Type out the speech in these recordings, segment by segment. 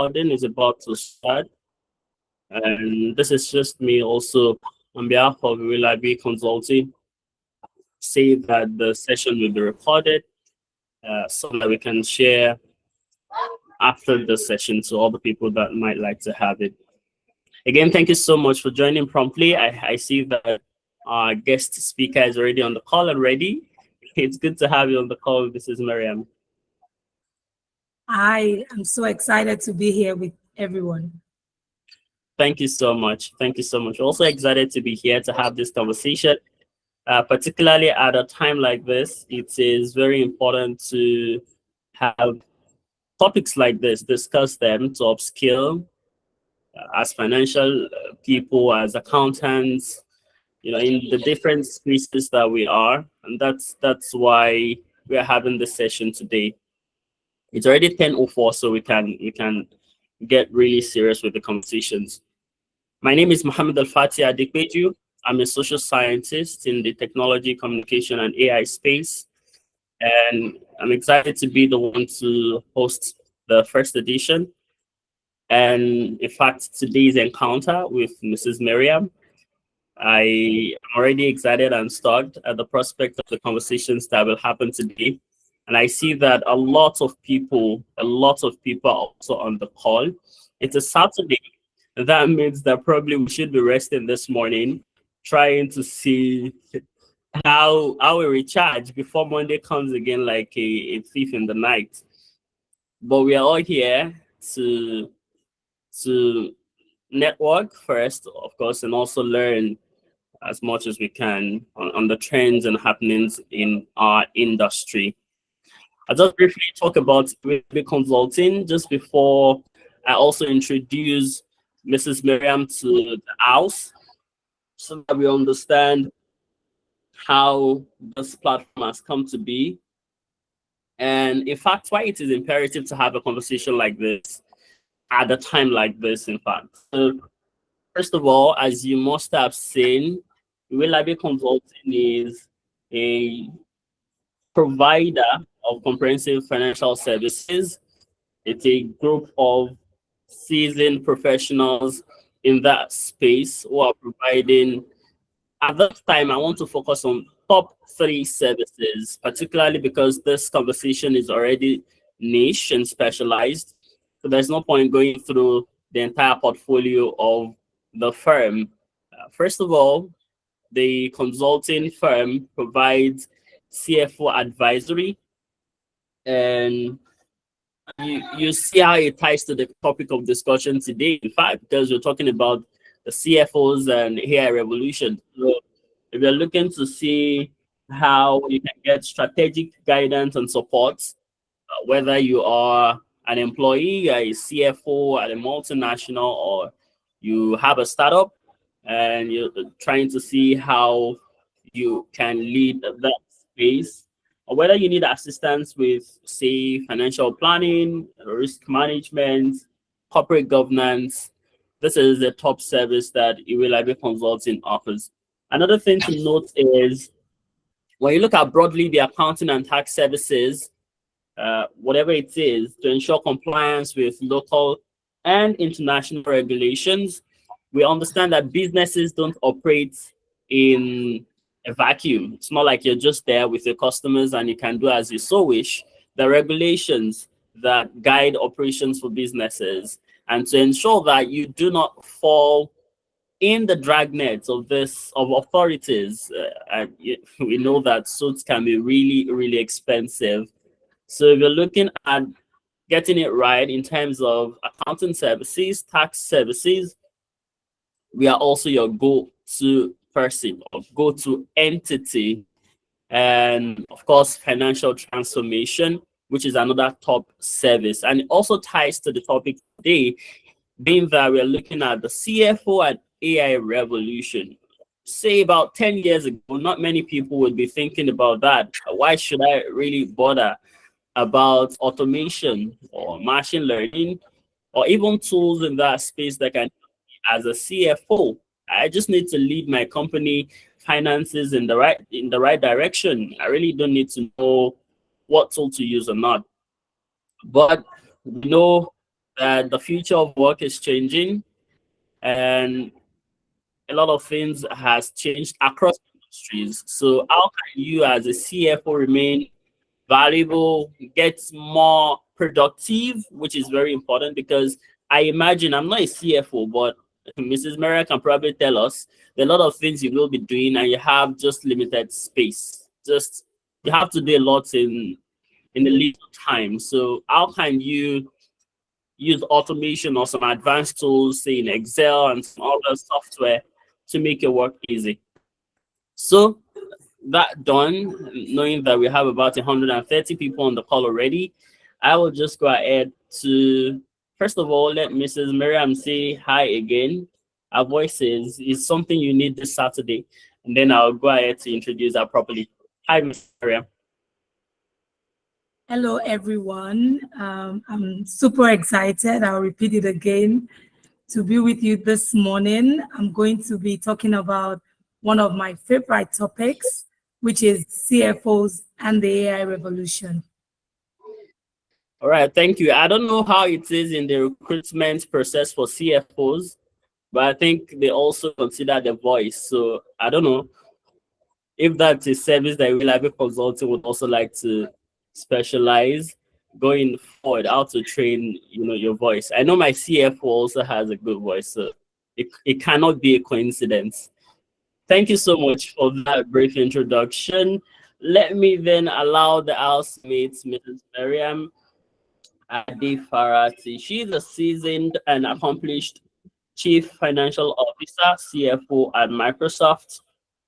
recording is about to start, and this is just me also on behalf of Reliable Consulting. Say that the session will be recorded so that we can share after the session to all the people that might like to have it. Again, thank you so much for joining promptly. I see that our guest speaker is already on the call already. It's good to have you on the call. This is Maryam. I am so excited to be here with everyone. Thank you so much. Thank you so much. Also excited to be here to have this conversation. Particularly at a time like this, it is very important to have topics like this, discuss them to upskill as financial people, as accountants, in the different spaces that we are, and that's why we are having this session today. It's already 10:04, so we can get really serious with the conversations. My name is Mohammed Al-Fati Adikbeju. I'm a social scientist in the technology, communication, and AI space, and I'm excited to be the one to host the first edition. And in fact, today's encounter with Mrs. Maryam, I am already excited and stoked at the prospect of the conversations that will happen today. And I see that a lot of people are also on the call. It's a Saturday. That means that probably we should be resting this morning, trying to see how we recharge before Monday comes again like a thief in the night. But we are all here to network first, of course, and also learn as much as we can on the trends and happenings in our industry. I'll just briefly talk about Reliable Consulting just before I also introduce Mrs. Miriam to the house so that we understand how this platform has come to be. And in fact, why it is imperative to have a conversation like this at a time like this, in fact. So, first of all, as you must have seen, Reliable Consulting is a provider of comprehensive financial services. It's a group of seasoned professionals in that space who are providing. At that time, I want to focus on top three services, particularly because this conversation is already niche and specialized. So there's no point going through the entire portfolio of the firm. First of all, the consulting firm provides CFO advisory, and you see how it ties to the topic of discussion today. In fact, because we're talking about the CFOs and AI revolution. So if you're looking to see how you can get strategic guidance and support, whether you are an employee, a CFO at a multinational, or you have a startup and you're trying to see how you can lead that space, or whether you need assistance with, say, financial planning, risk management, corporate governance, this is the top service that Reliable Consulting offers. Another thing to note is when you look at broadly the accounting and tax services, whatever it is, to ensure compliance with local and international regulations, we understand that businesses don't operate in a vacuum. It's not like you're just there with your customers and you can do as you so wish. The regulations that guide operations for businesses, and to ensure that you do not fall in the dragnets of authorities. We know that suits can be really, really expensive. So if you're looking at getting it right in terms of accounting services, tax services, we are also your go-to person or go-to entity. And of course, financial transformation, which is another top service. And it also ties to the topic today, being that we're looking at the CFO and AI revolution. Say about 10 years ago, not many people would be thinking about that. Why should I really bother about automation or machine learning or even tools in that space that can, as a CFO, I just need to lead my company finances in the right direction. I really don't need to know what tool to use or not. But we know that the future of work is changing, and a lot of things has changed across industries. So how can you as a CFO remain valuable, get more productive, which is very important because I imagine I'm not a CFO, but Mrs. Mara can probably tell us there are a lot of things you will be doing and you have just limited space. Just you have to do a lot in a little time. So how can you use automation or some advanced tools, say in Excel and some other software, to make your work easy? So that done, knowing that we have about 130 people on the call already, I will just go ahead to, first of all, let Mrs. Miriam say hi again. Our voices is something you need this Saturday, and then I'll go ahead to introduce her properly. Hi, Mrs. Miriam. Hello, everyone. I'm super excited. I'll repeat it again to be with you this morning. I'm going to be talking about one of my favorite topics, which is CFOs and the AI revolution. All right, thank you. I don't know how it is in the recruitment process for CFOs, but I think they also consider the voice. So I don't know if that's a service that Reliable Consulting would also like to specialize going forward, how to train, your voice. I know my CFO also has a good voice, so it cannot be a coincidence. Thank you so much for that brief introduction. Let me then allow the housemates, Mrs. Maryam Adefarati. She's a seasoned and accomplished Chief Financial Officer, CFO at Microsoft,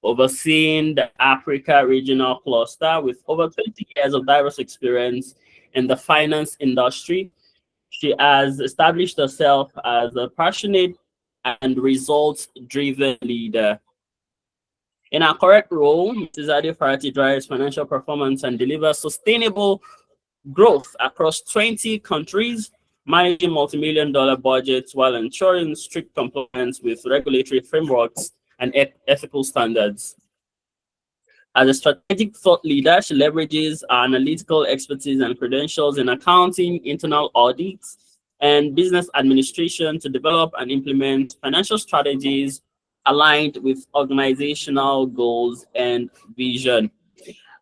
overseeing the Africa Regional Cluster with over 20 years of diverse experience in the finance industry. She has established herself as a passionate and results driven leader. In her current role, Mrs. Adefarati drives financial performance and delivers sustainable growth across 20 countries, managing multi-million dollar budgets while ensuring strict compliance with regulatory frameworks and ethical standards. As a strategic thought leader, she leverages her analytical expertise and credentials in accounting, internal audits, and business administration to develop and implement financial strategies aligned with organizational goals and vision.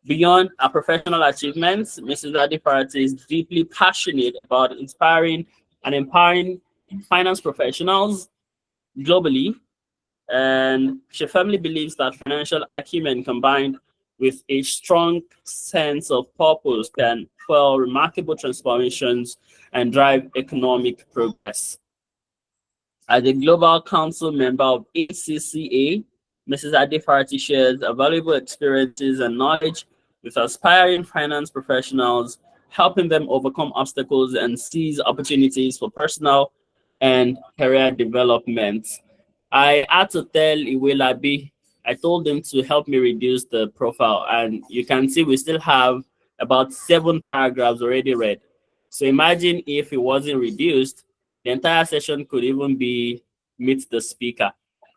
Beyond our professional achievements, Mrs. Adefarati is deeply passionate about inspiring and empowering finance professionals globally, and she firmly believes that financial acumen combined with a strong sense of purpose can fuel remarkable transformations and drive economic progress. As a Global Council member of ACCA, Mrs. Adefarati shares valuable experiences and knowledge with aspiring finance professionals, helping them overcome obstacles and seize opportunities for personal and career development. I had to tell Iwelabi, I told him to help me reduce the profile, and you can see we still have about 7 paragraphs already read. So imagine if it wasn't reduced, the entire session could even be meet the speaker.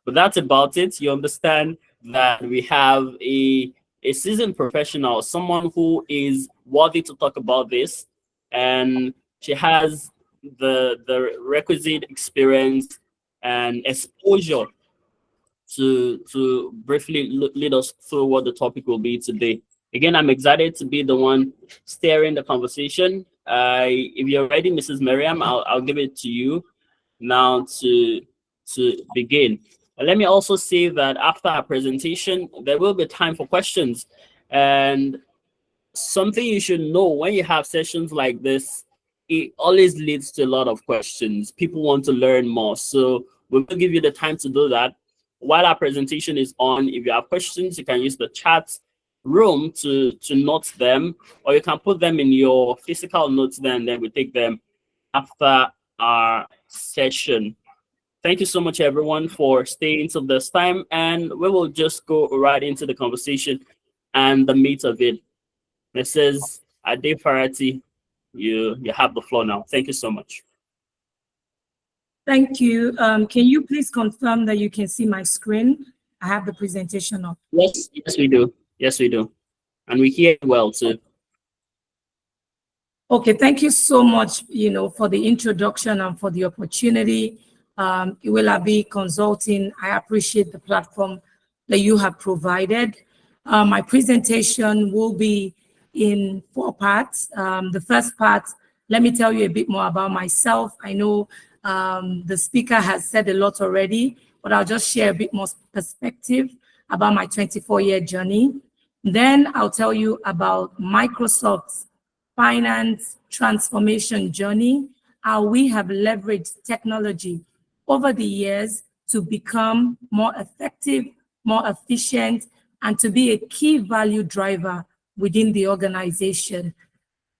But that's about it. You understand that we have a seasoned professional, someone who is worthy to talk about this, and she has the requisite experience and exposure to briefly lead us through what the topic will be today. Again, I'm excited to be the one steering the conversation. If you're ready, Mrs. Miriam, I'll give it to you now to begin. Let me also say that after our presentation, there will be time for questions. And something you should know when you have sessions like this, it always leads to a lot of questions. People want to learn more. So we will give you the time to do that. While our presentation is on, if you have questions, you can use the chat room to note them, or you can put them in your physical notes then we take them after our session. Thank you so much, everyone, for staying till this time, and we will just go right into the conversation and the meat of it. Mrs. Adefarati, you have the floor now. Thank you so much. Thank you. Can you please confirm that you can see my screen? I have the presentation up. Yes, we do. Yes, we do. And we hear you well too. Okay, thank you so much, for the introduction and for the opportunity. Iwelabi Consulting, I appreciate the platform that you have provided. My presentation will be in 4 parts. The first part, let me tell you a bit more about myself. I know the speaker has said a lot already, but I'll just share a bit more perspective about my 24-year journey. Then I'll tell you about Microsoft's finance transformation journey, how we have leveraged technology over the years to become more effective, more efficient, and to be a key value driver within the organization.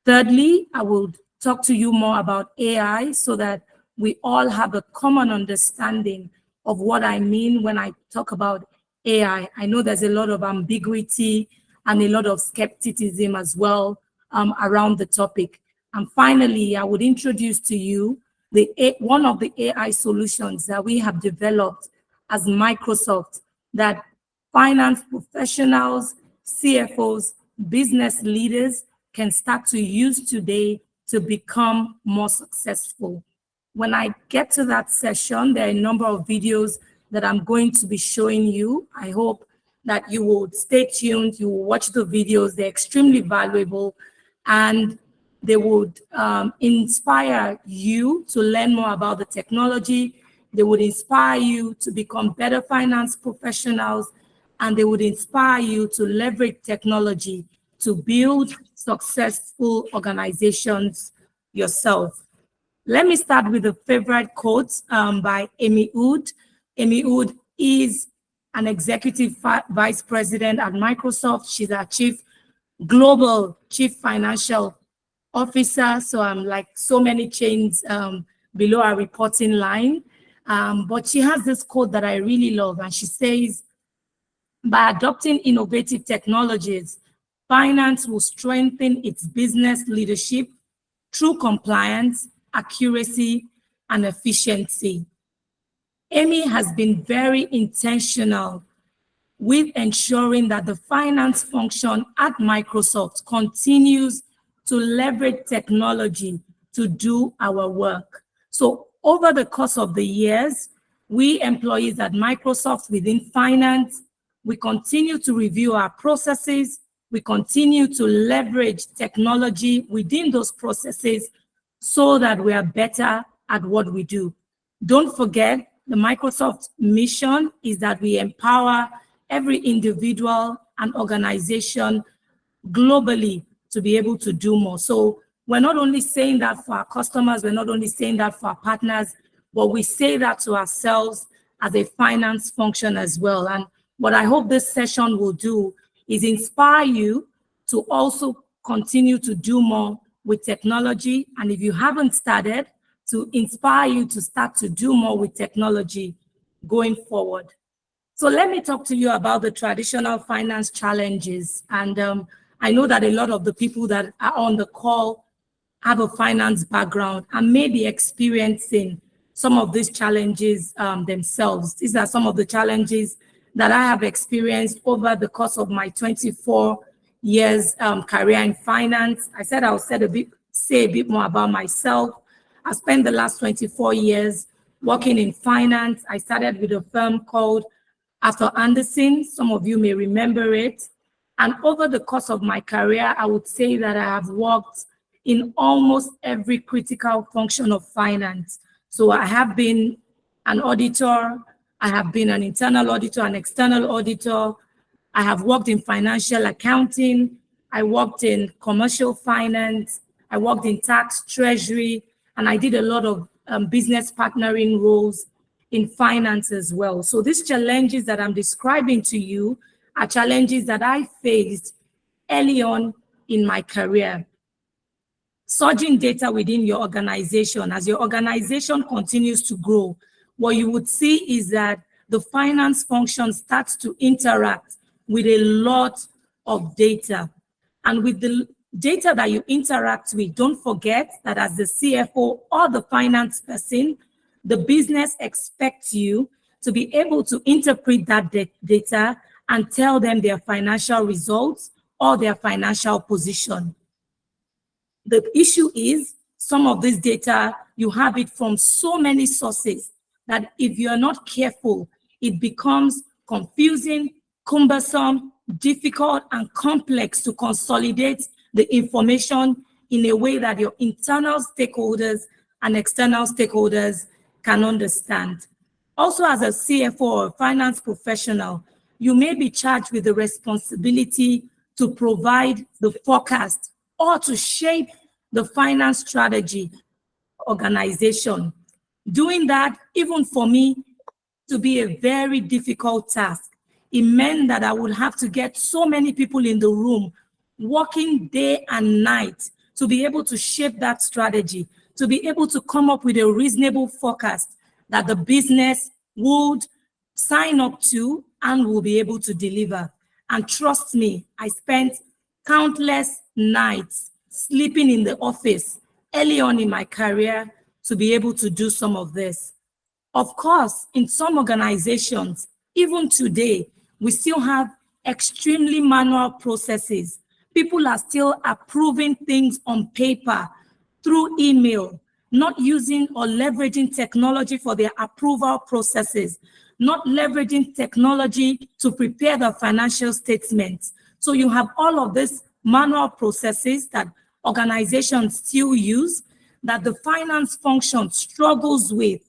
Thirdly, I will talk to you more about AI so that we all have a common understanding of what I mean when I talk about AI. I know there's a lot of ambiguity and a lot of skepticism as well around the topic. And finally, I would introduce to you one of the AI solutions that we have developed as Microsoft that finance professionals, CFOs, business leaders can start to use today to become more successful. When I get to that session, there are a number of videos that I'm going to be showing you. I hope that you will stay tuned, you will watch the videos. They're extremely valuable and they would inspire you to learn more about the technology. They would inspire you to become better finance professionals, and they would inspire you to leverage technology to build successful organizations yourself. Let me start with a favorite quote by Amy Wood. Amy Wood is an executive vice president at Microsoft. She's our global chief financial officer. So I'm like so many chains below our reporting line. But she has this quote that I really love, and she says, by adopting innovative technologies, finance will strengthen its business leadership through compliance, accuracy, and efficiency. Amy has been very intentional with ensuring that the finance function at Microsoft continues to leverage technology to do our work. So over the course of the years, we employees at Microsoft within finance, we continue to review our processes. We continue to leverage technology within those processes so that we are better at what we do. Don't forget, the Microsoft mission is that we empower every individual and organization globally to be able to do more. So we're not only saying that for our customers, we're not only saying that for our partners, but we say that to ourselves as a finance function as well. And what I hope this session will do is inspire you to also continue to do more with technology. And if you haven't started, to inspire you to start to do more with technology going forward. So let me talk to you about the traditional finance challenges. And I know that a lot of the people that are on the call have a finance background and may be experiencing some of these challenges themselves. These are some of the challenges that I have experienced over the course of my 24 years career in finance. I said I'll say a bit more about myself. I spent the last 24 years working in finance. I started with a firm called Arthur Andersen. Some of you may remember it. And over the course of my career, I would say that I have worked in almost every critical function of finance. So I have been an auditor, I have been an internal auditor, an external auditor. I have worked in financial accounting. I worked in commercial finance. I worked in tax, treasury, and I did a lot of business partnering roles in finance as well. So these challenges that I'm describing to you are challenges that I faced early on in my career. Surging data within your organization. As your organization continues to grow, what you would see is that the finance function starts to interact with a lot of data. And with the data that you interact with, don't forget that as the CFO or the finance person, the business expects you to be able to interpret that data and tell them their financial results or their financial position. The issue is some of this data, you have it from so many sources that if you're not careful, it becomes confusing, cumbersome, difficult, and complex to consolidate the information in a way that your internal stakeholders and external stakeholders can understand. Also, as a CFO or finance professional, you may be charged with the responsibility to provide the forecast or to shape the finance strategy organization. Doing that, even for me, to be a very difficult task. It meant that I would have to get so many people in the room working day and night to be able to shape that strategy, to be able to come up with a reasonable forecast that the business would sign up to and will be able to deliver. And trust me, I spent countless nights sleeping in the office early on in my career to be able to do some of this. Of course, in some organizations, even today, we still have extremely manual processes. People are still approving things on paper through email, not using or leveraging technology for their approval processes, not leveraging technology to prepare the financial statements. So you have all of these manual processes that organizations still use that the finance function struggles with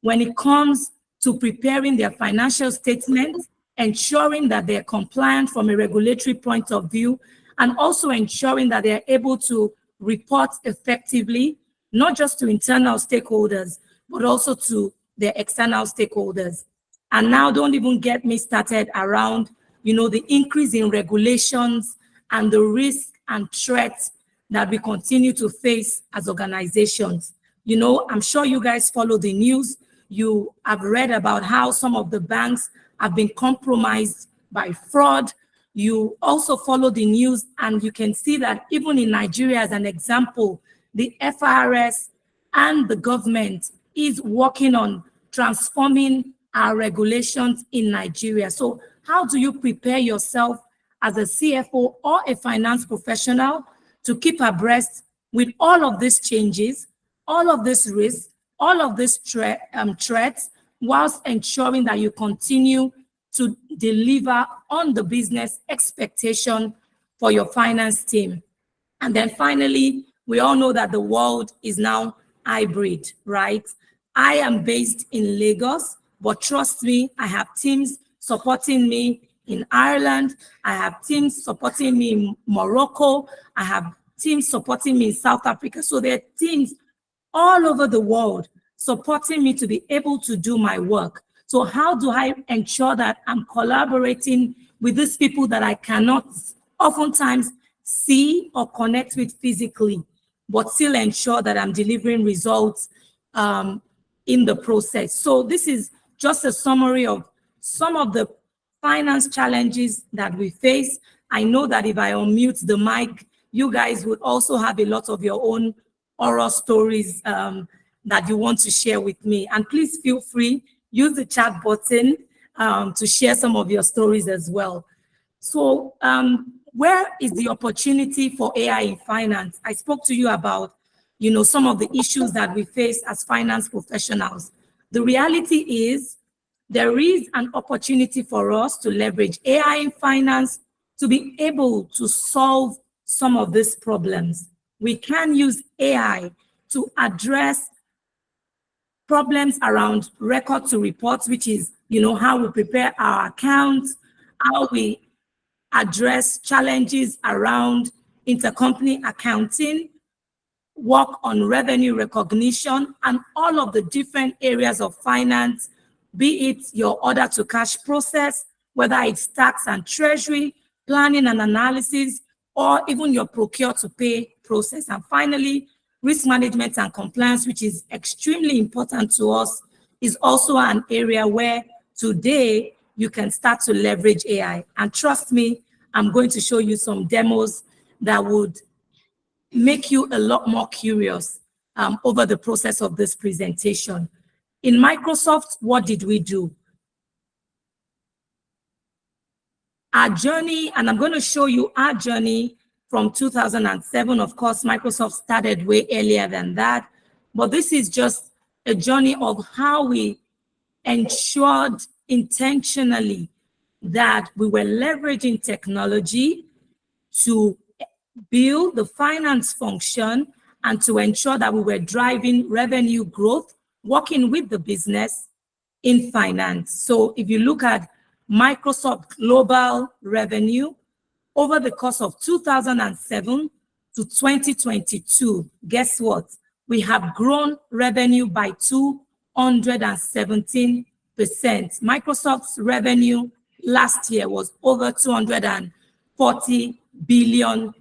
when it comes to preparing their financial statements, ensuring that they're compliant from a regulatory point of view, and also ensuring that they're able to report effectively, not just to internal stakeholders, but also to their external stakeholders. And now don't even get me started around, the increase in regulations and the risk and threats that we continue to face as organizations. I'm sure you guys follow the news. You have read about how some of the banks have been compromised by fraud. You also follow the news and you can see that even in Nigeria, as an example, the FRS and the government is working on transforming our regulations in Nigeria. So how do you prepare yourself as a CFO or a finance professional to keep abreast with all of these changes, all of this risk, all of these threats, whilst ensuring that you continue to deliver on the business expectation for your finance team? And then finally, we all know that the world is now hybrid, right? I am based in Lagos, but trust me, I have teams supporting me in Ireland. I have teams supporting me in Morocco. I have teams supporting me in South Africa. So there are teams all over the world supporting me to be able to do my work. So how do I ensure that I'm collaborating with these people that I cannot oftentimes see or connect with physically, but still ensure that I'm delivering results in the process? So this is just a summary of some of the finance challenges that we face. I know that if I unmute the mic, you guys would also have a lot of your own horror stories that you want to share with me. And please feel free, use the chat button to share some of your stories as well. So where is the opportunity for AI in finance? I spoke to you about, some of the issues that we face as finance professionals. The reality is there is an opportunity for us to leverage AI in finance to be able to solve some of these problems. We can use AI to address problems around record to reports, which is, how we prepare our accounts, how we address challenges around intercompany accounting, work on revenue recognition, and all of the different areas of finance, be it your order to cash process, whether it's tax and treasury, planning and analysis, or even your procure to pay process. And finally, risk management and compliance, which is extremely important to us, is also an area where today you can start to leverage AI. And trust me, I'm going to show you some demos that would make you a lot more curious over the process of this presentation. In Microsoft, what did we do? Our journey, and I'm going to show you our journey from 2007. Of course, Microsoft started way earlier than that. But this is just a journey of how we ensured intentionally that we were leveraging technology to build the finance function and to ensure that we were driving revenue growth, working with the business in finance. So if you look at Microsoft global revenue over the course of 2007 to 2022, guess what? We have grown revenue by 217%. Microsoft's revenue last year was over $240 billion.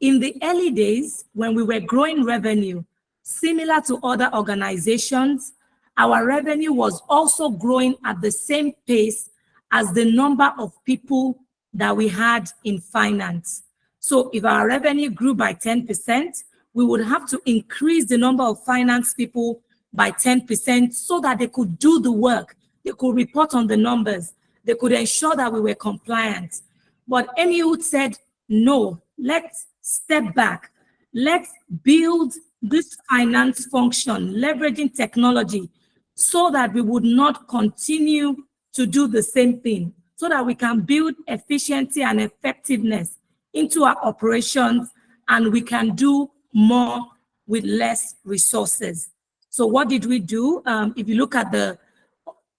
In the early days, when we were growing revenue, similar to other organizations, our revenue was also growing at the same pace as the number of people that we had in finance. So if our revenue grew by 10%, we would have to increase the number of finance people by 10% so that they could do the work, they could report on the numbers, they could ensure that we were compliant. But Emiud said, no, let's step back. Let's build this finance function, leveraging technology, so that we would not continue to do the same thing, so that we can build efficiency and effectiveness into our operations, and we can do more with less resources. So what did we do? If you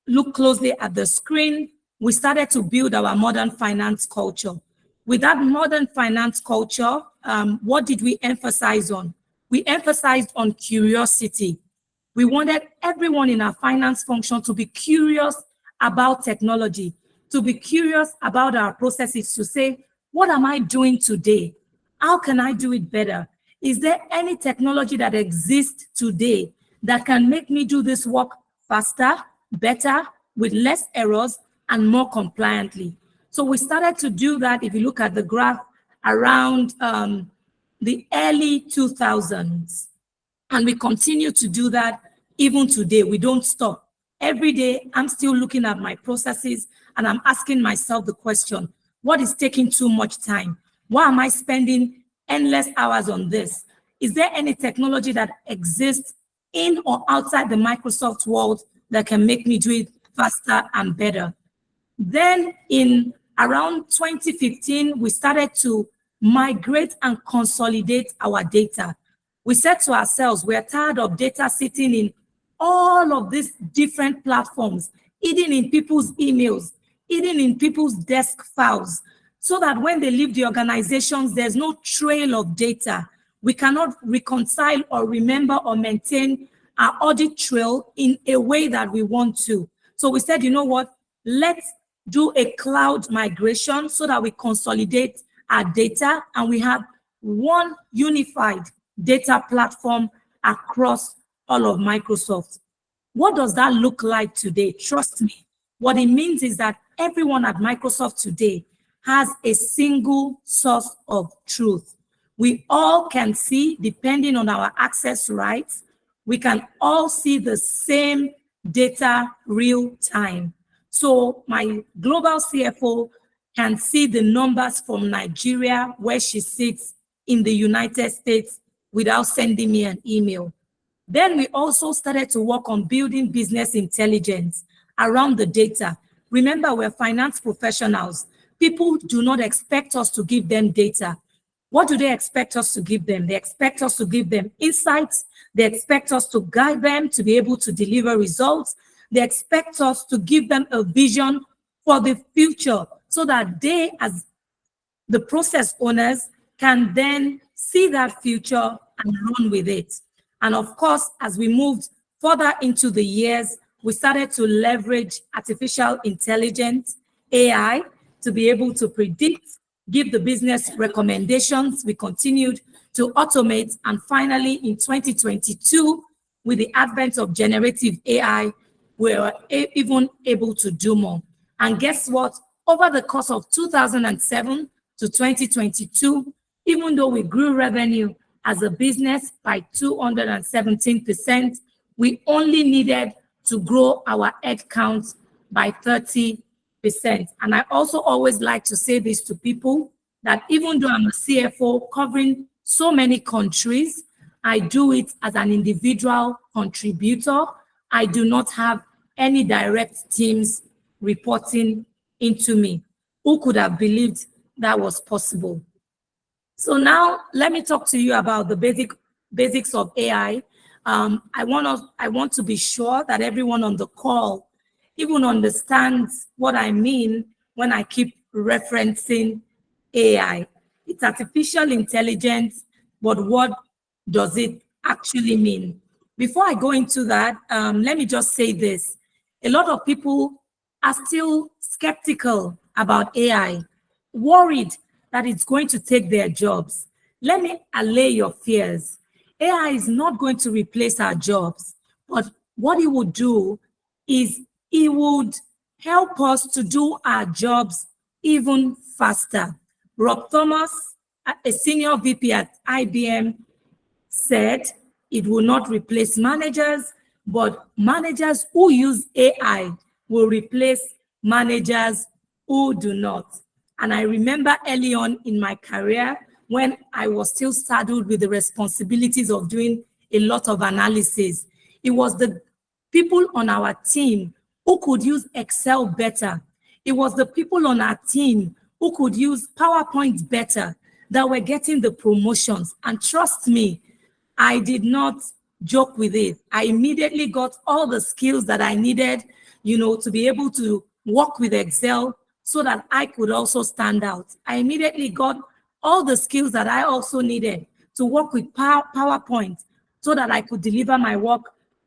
look closely at the screen, we started to build our modern finance culture. With that modern finance culture, what did we emphasize on? We emphasized on curiosity. We wanted everyone in our finance function to be curious about technology, to be curious about our processes, to say, what am I doing today? How can I do it better? Is there any technology that exists today that can make me do this work faster, better, with less errors, and more compliantly? So we started to do that. If you look at the graph around the early 2000s, and we continue to do that even today. We don't stop. Every day, I'm still looking at my processes and I'm asking myself the question, what is taking too much time? Why am I spending endless hours on this? Is there any technology that exists in or outside the Microsoft world that can make me do it faster and better? Then in around 2015, we started to migrate and consolidate our data. We said to ourselves, we're tired of data sitting in all of these different platforms, hidden in people's emails, hidden in people's desk files, so that when they leave the organizations, there's no trail of data. We cannot reconcile or remember or maintain our audit trail in a way that we want to. So we said, you know what, let's do a cloud migration so that we consolidate our data and we have one unified data platform across all of Microsoft. What does that look like today? Trust me, what it means is that everyone at Microsoft today has a single source of truth. We all can see, depending on our access rights, we can all see the same data real time. So my global CFO can see the numbers from Nigeria, where she sits in the United States, without sending me an email. Then we also started to work on building business intelligence around the data. Remember, we're finance professionals. People do not expect us to give them data. What do they expect us to give them? They expect us to give them insights. They expect us to guide them to be able to deliver results. They expect us to give them a vision for the future so that they, as the process owners, can then see that future and run with it. And of course, as we moved further into the years, we started to leverage artificial intelligence, AI, to be able to predict, give the business recommendations. We continued to automate. And finally, in 2022, with the advent of generative AI, we were even able to do more. And guess what? Over the course of 2007 to 2022, even though we grew revenue as a business by 217%, we only needed to grow our headcount by 30%. And I also always like to say this to people, that even though I'm a CFO covering so many countries, I do it as an individual contributor. I do not have any direct teams reporting into me. Who could have believed that was possible? So now let me talk to you about the basics of AI. I want to be sure that everyone on the call even understands what I mean when I keep referencing AI. It's artificial intelligence, but what does it actually mean? Before I go into that, let me just say this. A lot of people are still skeptical about AI, worried that it's going to take their jobs. Let me allay your fears. AI is not going to replace our jobs, but what it would do is it would help us to do our jobs even faster. Rob Thomas, a senior VP at IBM, said it will not replace managers, but managers who use AI will replace managers who do not. And I remember early on in my career when I was still saddled with the responsibilities of doing a lot of analysis, it was the people on our team who could use Excel better. It was the people on our team who could use PowerPoint better that were getting the promotions. And trust me, I did not joke with it. I immediately got all the skills that I needed, to be able to work with Excel so that I could also stand out. I immediately got all the skills that I also needed to work with PowerPoint so that I could deliver my work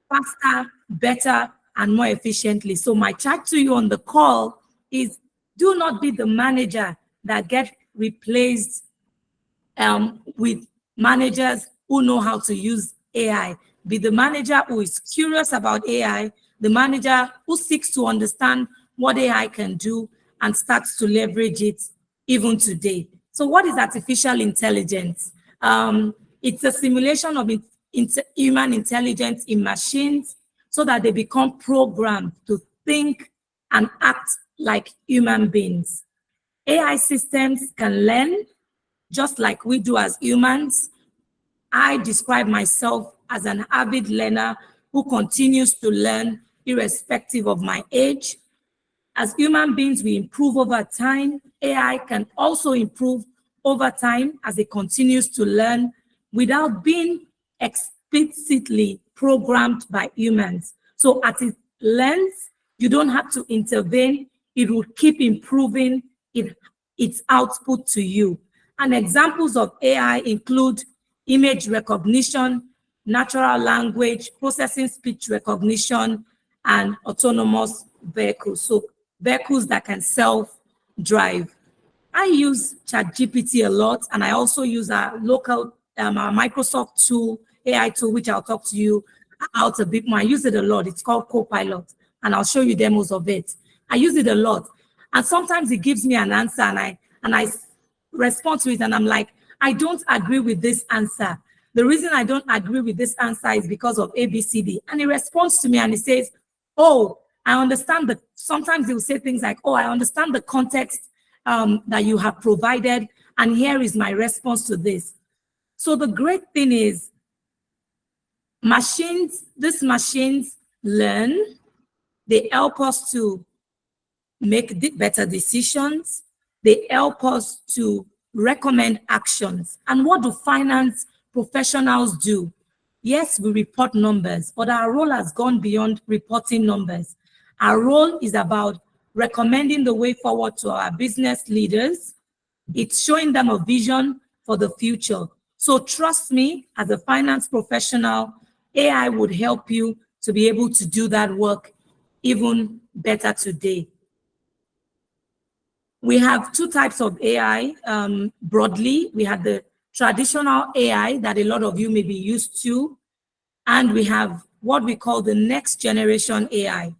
faster, better, and more efficiently. So my charge to you on the call is do not be the manager that get replaced with managers who know how to use AI. Be the manager who is curious about AI, the manager who seeks to understand what AI can do and starts to leverage it even today. So what is artificial intelligence? It's a simulation of human intelligence in machines so that they become programmed to think and act like human beings. AI systems can learn just like we do as humans. I describe myself as an avid learner who continues to learn irrespective of my age. As human beings, we improve over time. AI can also improve over time as it continues to learn without being explicitly programmed by humans. So as it learns, you don't have to intervene. It will keep improving its output to you. And examples of AI include image recognition, natural language, processing speech recognition, and autonomous vehicles. So vehicles that can self-drive. I use ChatGPT a lot, and I also use our local our Microsoft tool, AI tool, which I'll talk to you out a bit more. I use it a lot. It's called Copilot, and I'll show you demos of it. I use it a lot, and sometimes it gives me an answer, and I respond to it, and I'm like, I don't agree with this answer. The reason I don't agree with this answer is because of ABCD. And it responds to me and it says, oh, I understand sometimes it will say things like, oh, I understand the context that you have provided, and here is my response to this. So the great thing is these machines learn, they help us to make better decisions, they help us to recommend actions. And what do finance professionals do? Yes, we report numbers, but our role has gone beyond reporting numbers. Our role is about recommending the way forward to our business leaders. It's showing them a vision for the future. So trust me, as a finance professional, AI would help you to be able to do that work even better today. We have two types of AI broadly. We have the traditional AI that a lot of you may be used to, and we have what we call the next generation AI.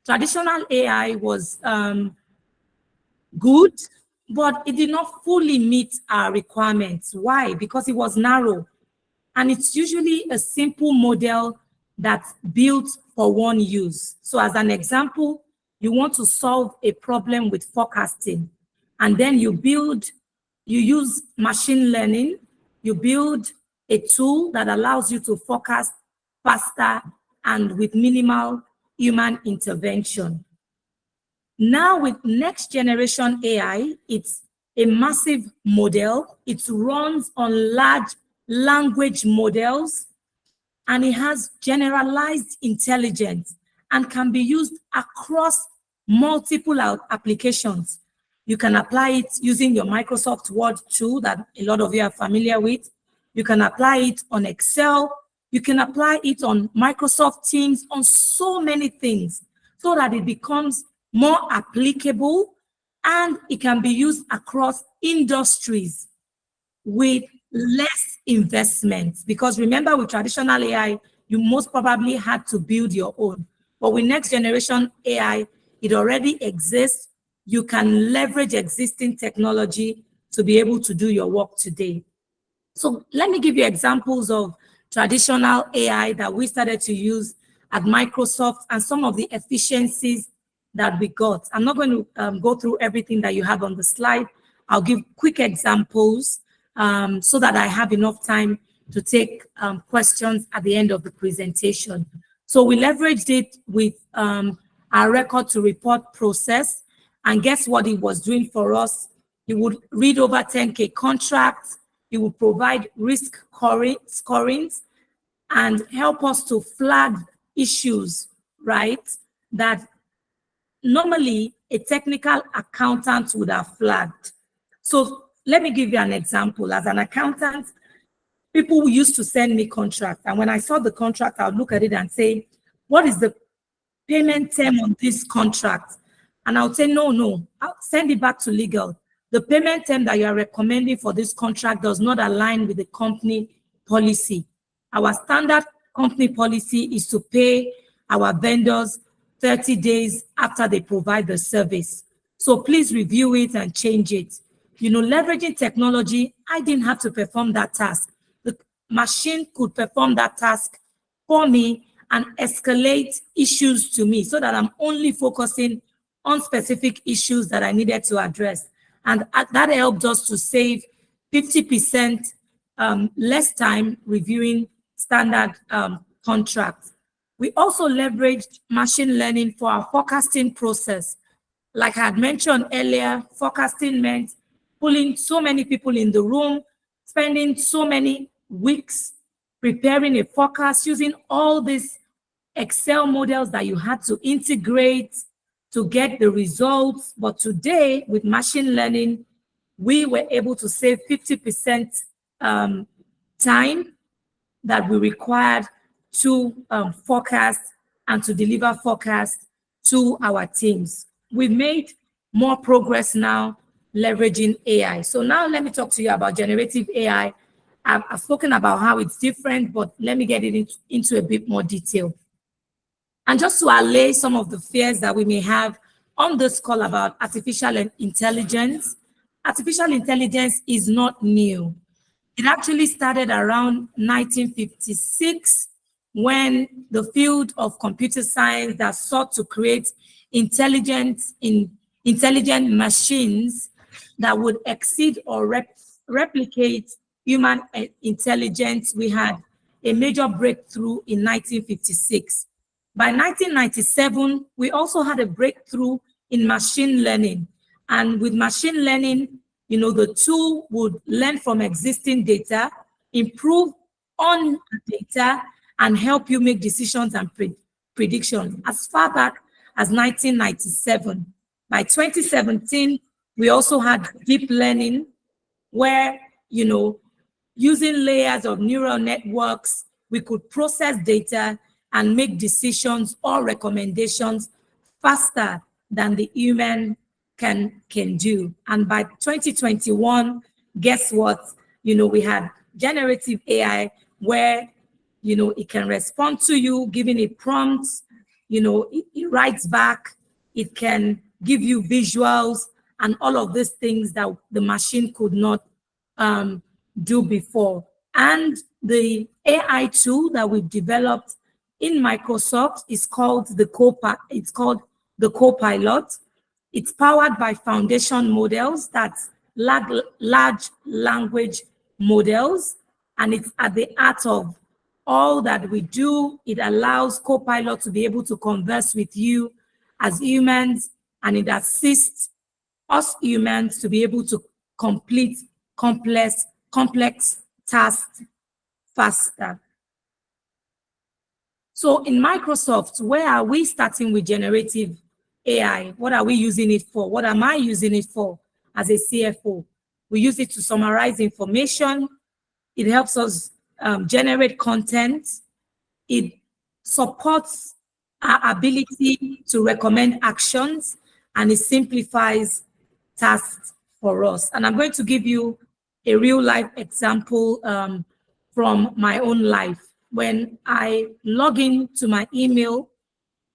Traditional AI was good, but it did not fully meet our requirements. Why? Because it was narrow, and it's usually a simple model that's built for one use. So as an example, you want to solve a problem with forecasting, and then you build You use machine learning. You build a tool that allows you to forecast faster and with minimal human intervention. Now with next generation AI, it's a massive model. It runs on large language models, and it has generalized intelligence and can be used across multiple applications. You can apply it using your Microsoft Word tool that a lot of you are familiar with. You can apply it on Excel. You can apply it on Microsoft Teams, on so many things, so that it becomes more applicable and it can be used across industries with less investment. Because remember, with traditional AI, you most probably had to build your own. But with next generation AI, it already exists. You can leverage existing technology to be able to do your work today. So let me give you examples of traditional AI that we started to use at Microsoft and some of the efficiencies that we got. I'm not going to go through everything that you have on the slide. I'll give quick examples so that I have enough time to take questions at the end of the presentation. So we leveraged it with our record to report process. And guess what it was doing for us? It would read over 10K contracts. It will provide risk scorings and help us to flag issues, right? That normally a technical accountant would have flagged. So let me give you an example. As an accountant, people used to send me contract. And when I saw the contract, I would look at it and say, what is the payment term on this contract? And I would say, no, I'll send it back to legal. The payment term that you are recommending for this contract does not align with the company policy. Our standard company policy is to pay our vendors 30 days after they provide the service. So please review it and change it. You know, leveraging technology, I didn't have to perform that task. The machine could perform that task for me and escalate issues to me so that I'm only focusing on specific issues that I needed to address. And that helped us to save 50% less time reviewing standard contracts. We also leveraged machine learning for our forecasting process. Like I had mentioned earlier, forecasting meant pulling so many people in the room, spending so many weeks preparing a forecast, using all these Excel models that you had to integrate to get the results. But today, with machine learning, we were able to save 50% time that we required to forecast and to deliver forecasts to our teams. We've made more progress now leveraging AI. So now let me talk to you about generative AI. I've spoken about how it's different, but let me get it into a bit more detail. And just to allay some of the fears that we may have on this call about artificial intelligence is not new. It actually started around 1956 when the field of computer science that sought to create intelligent machines that would exceed or replicate human intelligence. We had a major breakthrough in 1956. By 1997, we also had a breakthrough in machine learning. And with machine learning, you know, the tool would learn from existing data, improve on data, and help you make decisions and predictions as far back as 1997. By 2017, we also had deep learning where, you know, using layers of neural networks, we could process data and make decisions or recommendations faster than the human can do. And by 2021, guess what? You know, we had generative AI where, you know, it can respond to you, giving it prompts, you know, it writes back, it can give you visuals and all of these things that the machine could not do before. And the AI tool that we've developed in Microsoft is called the Copilot. It's powered by foundation models that large language models, and it's at the heart of all that we do. It allows Copilot to be able to converse with you as humans, and it assists us humans to be able to complete complex tasks faster. So in Microsoft, where are we starting with generative AI? What are we using it for? What am I using it for as a CFO? We use it to summarize information. It helps us generate content. It supports our ability to recommend actions, and it simplifies tasks for us. And I'm going to give you a real life example from my own life. When I log in to my email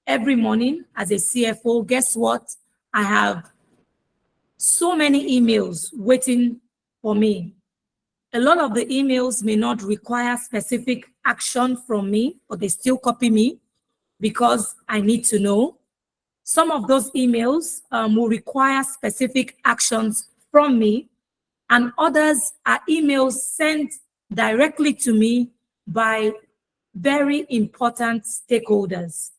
every morning as a CFO, guess what? I have so many emails waiting for me. A lot of the emails may not require specific action from me, but they still copy me because I need to know. Some of those emails will require specific actions from me, and others are emails sent directly to me by very important stakeholders.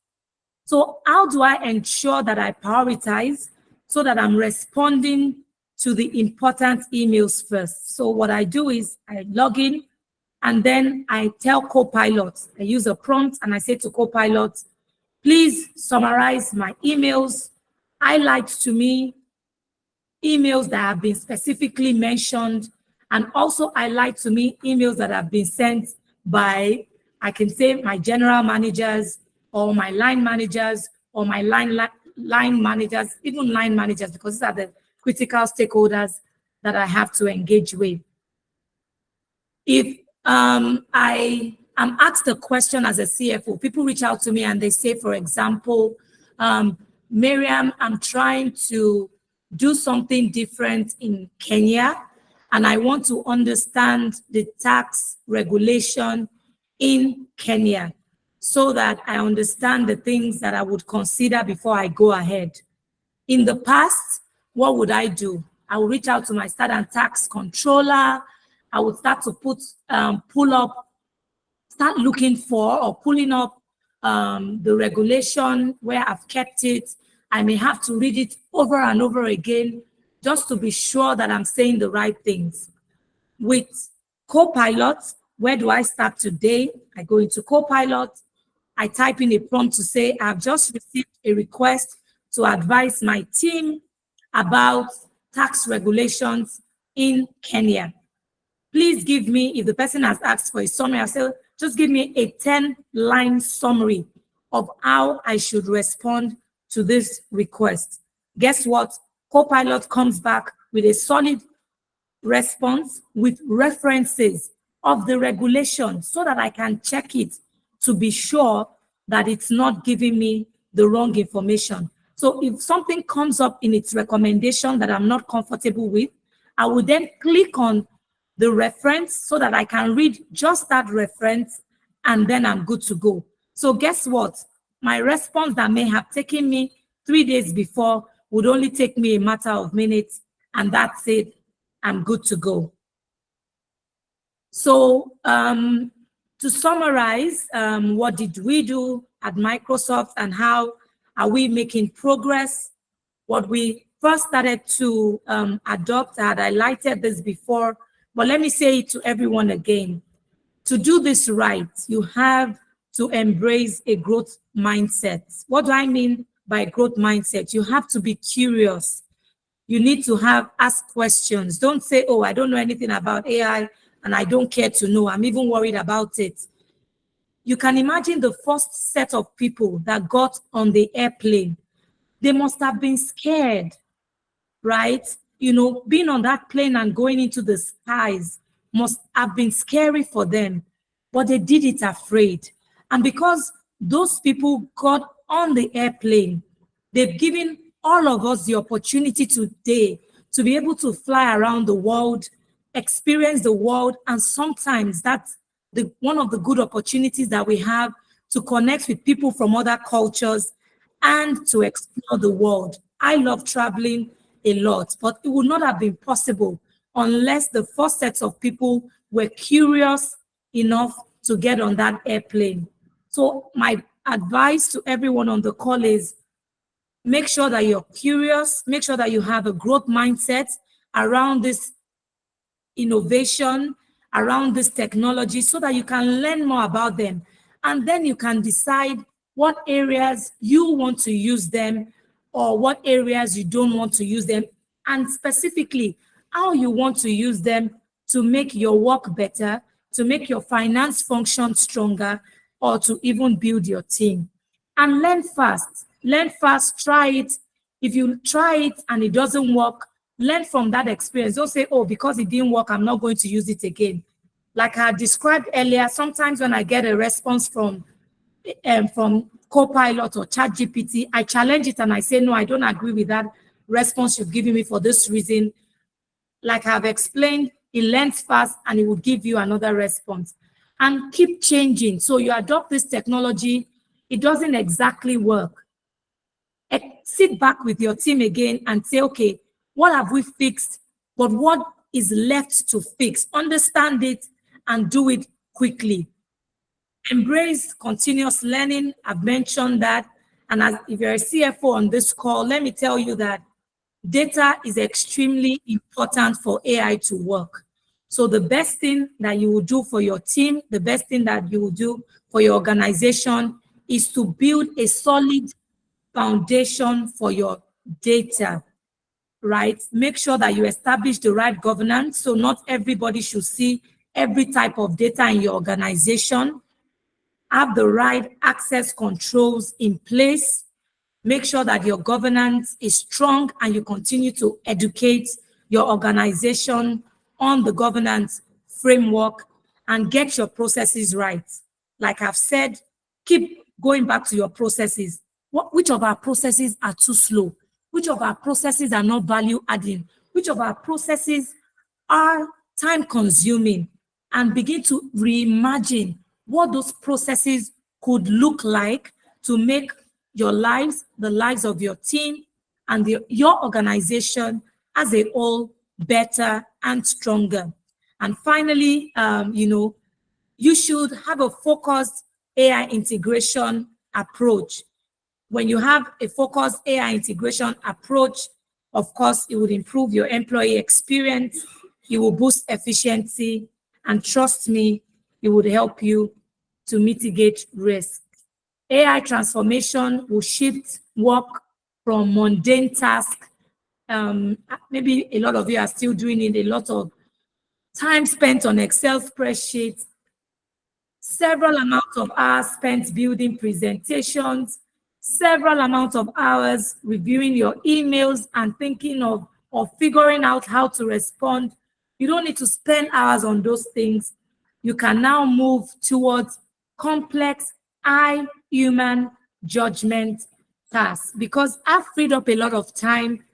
So how do I ensure that I prioritize so that I'm responding to the important emails first? So what I do is I log in, and then I tell Copilot, I use a prompt and I say to Copilot, please summarize my emails, highlight to me emails that have been specifically mentioned, and also highlight to me emails that have been sent by, I can say, my general managers or my line managers or my line managers, even line managers, because these are the critical stakeholders that I have to engage with. If I am asked a question as a CFO, people reach out to me and they say, for example, Maryam, I'm trying to do something different in Kenya, and I want to understand the tax regulation in Kenya so that I understand the things that I would consider before I go ahead. In the past, what would I do? I would reach out to my state and tax controller. I would start to start looking for or pulling up the regulation where I've kept it. I may have to read it over and over again just to be sure that I'm saying the right things. With Copilot, where do I start today? I go into Copilot. I type in a prompt to say, I've just received a request to advise my team about tax regulations in Kenya. Please give me, if the person has asked for a summary, I say, just give me a 10-line summary of how I should respond to this request. Guess what? Copilot comes back with a solid response with references of the regulation so that I can check it to be sure that it's not giving me the wrong information. So if something comes up in its recommendation that I'm not comfortable with, I will then click on the reference so that I can read just that reference, and then I'm good to go. So guess what? My response that may have taken me 3 days before would only take me a matter of minutes, and that's it. I'm good to go. So to summarize, what did we do at Microsoft and how are we making progress? What we first started to adopt, I had highlighted this before, but let me say it to everyone again. To do this right, you have to embrace a growth mindset. What do I mean by growth mindset? You have to be curious. You need to ask questions. Don't say, oh, I don't know anything about AI and I don't care to know. I'm even worried about it. You can imagine the first set of people that got on the airplane. They must have been scared, right? You know, being on that plane and going into the skies must have been scary for them, but they did it afraid. And because those people got on the airplane, they've given all of us the opportunity today to be able to fly around the world, experience the world, and sometimes that's one of the good opportunities that we have to connect with people from other cultures and to explore the world. I love traveling. a lot, but it would not have been possible unless the first set of people were curious enough to get on that airplane. So my advice to everyone on the call is make sure that you're curious, make sure that you have a growth mindset around this innovation, around this technology, so that you can learn more about them. And then you can decide what areas you want to use them or what areas you don't want to use them, and specifically how you want to use them to make your work better, to make your finance function stronger, or to even build your team. And learn fast. Learn fast, try it. If you try it and it doesn't work, learn from that experience. Don't say, oh, because it didn't work, I'm not going to use it again. Like I described earlier, sometimes when I get a response from Copilot or ChatGPT, I challenge it and I say, no, I don't agree with that response you've given me for this reason. Like I've explained, it learns fast and it will give you another response. And keep changing. So you adopt this technology, it doesn't exactly work. Sit back with your team again and say, okay, what have we fixed? But what is left to fix? Understand it and do it quickly. Embrace continuous learning. I've mentioned that. And if you're a CFO on this call, let me tell you that data is extremely important for AI to work. So the best thing that you will do for your team, the best thing that you will do for your organization is to build a solid foundation for your data, right? Make sure that you establish the right governance. So not everybody should see every type of data in your organization. Have the right access controls in place. Make sure that your governance is strong and you continue to educate your organization on the governance framework and get your processes right. Like I've said, keep going back to your processes. Which of our processes are too slow? Which of our processes are not value adding? Which of our processes are time consuming? And begin to reimagine what those processes could look like to make your lives, the lives of your team, and your organization as a whole better and stronger. And finally, you should have a focused AI integration approach. When you have a focused AI integration approach, of course, it would improve your employee experience, it will boost efficiency, and trust me, it would help you to mitigate risk. AI transformation will shift work from mundane tasks. Maybe a lot of you are still doing it, a lot of time spent on Excel spreadsheets, several amounts of hours spent building presentations, several amounts of hours reviewing your emails and thinking of or figuring out how to respond. You don't need to spend hours on those things. You can now move towards complex, high human judgment tasks because I've freed up a lot of time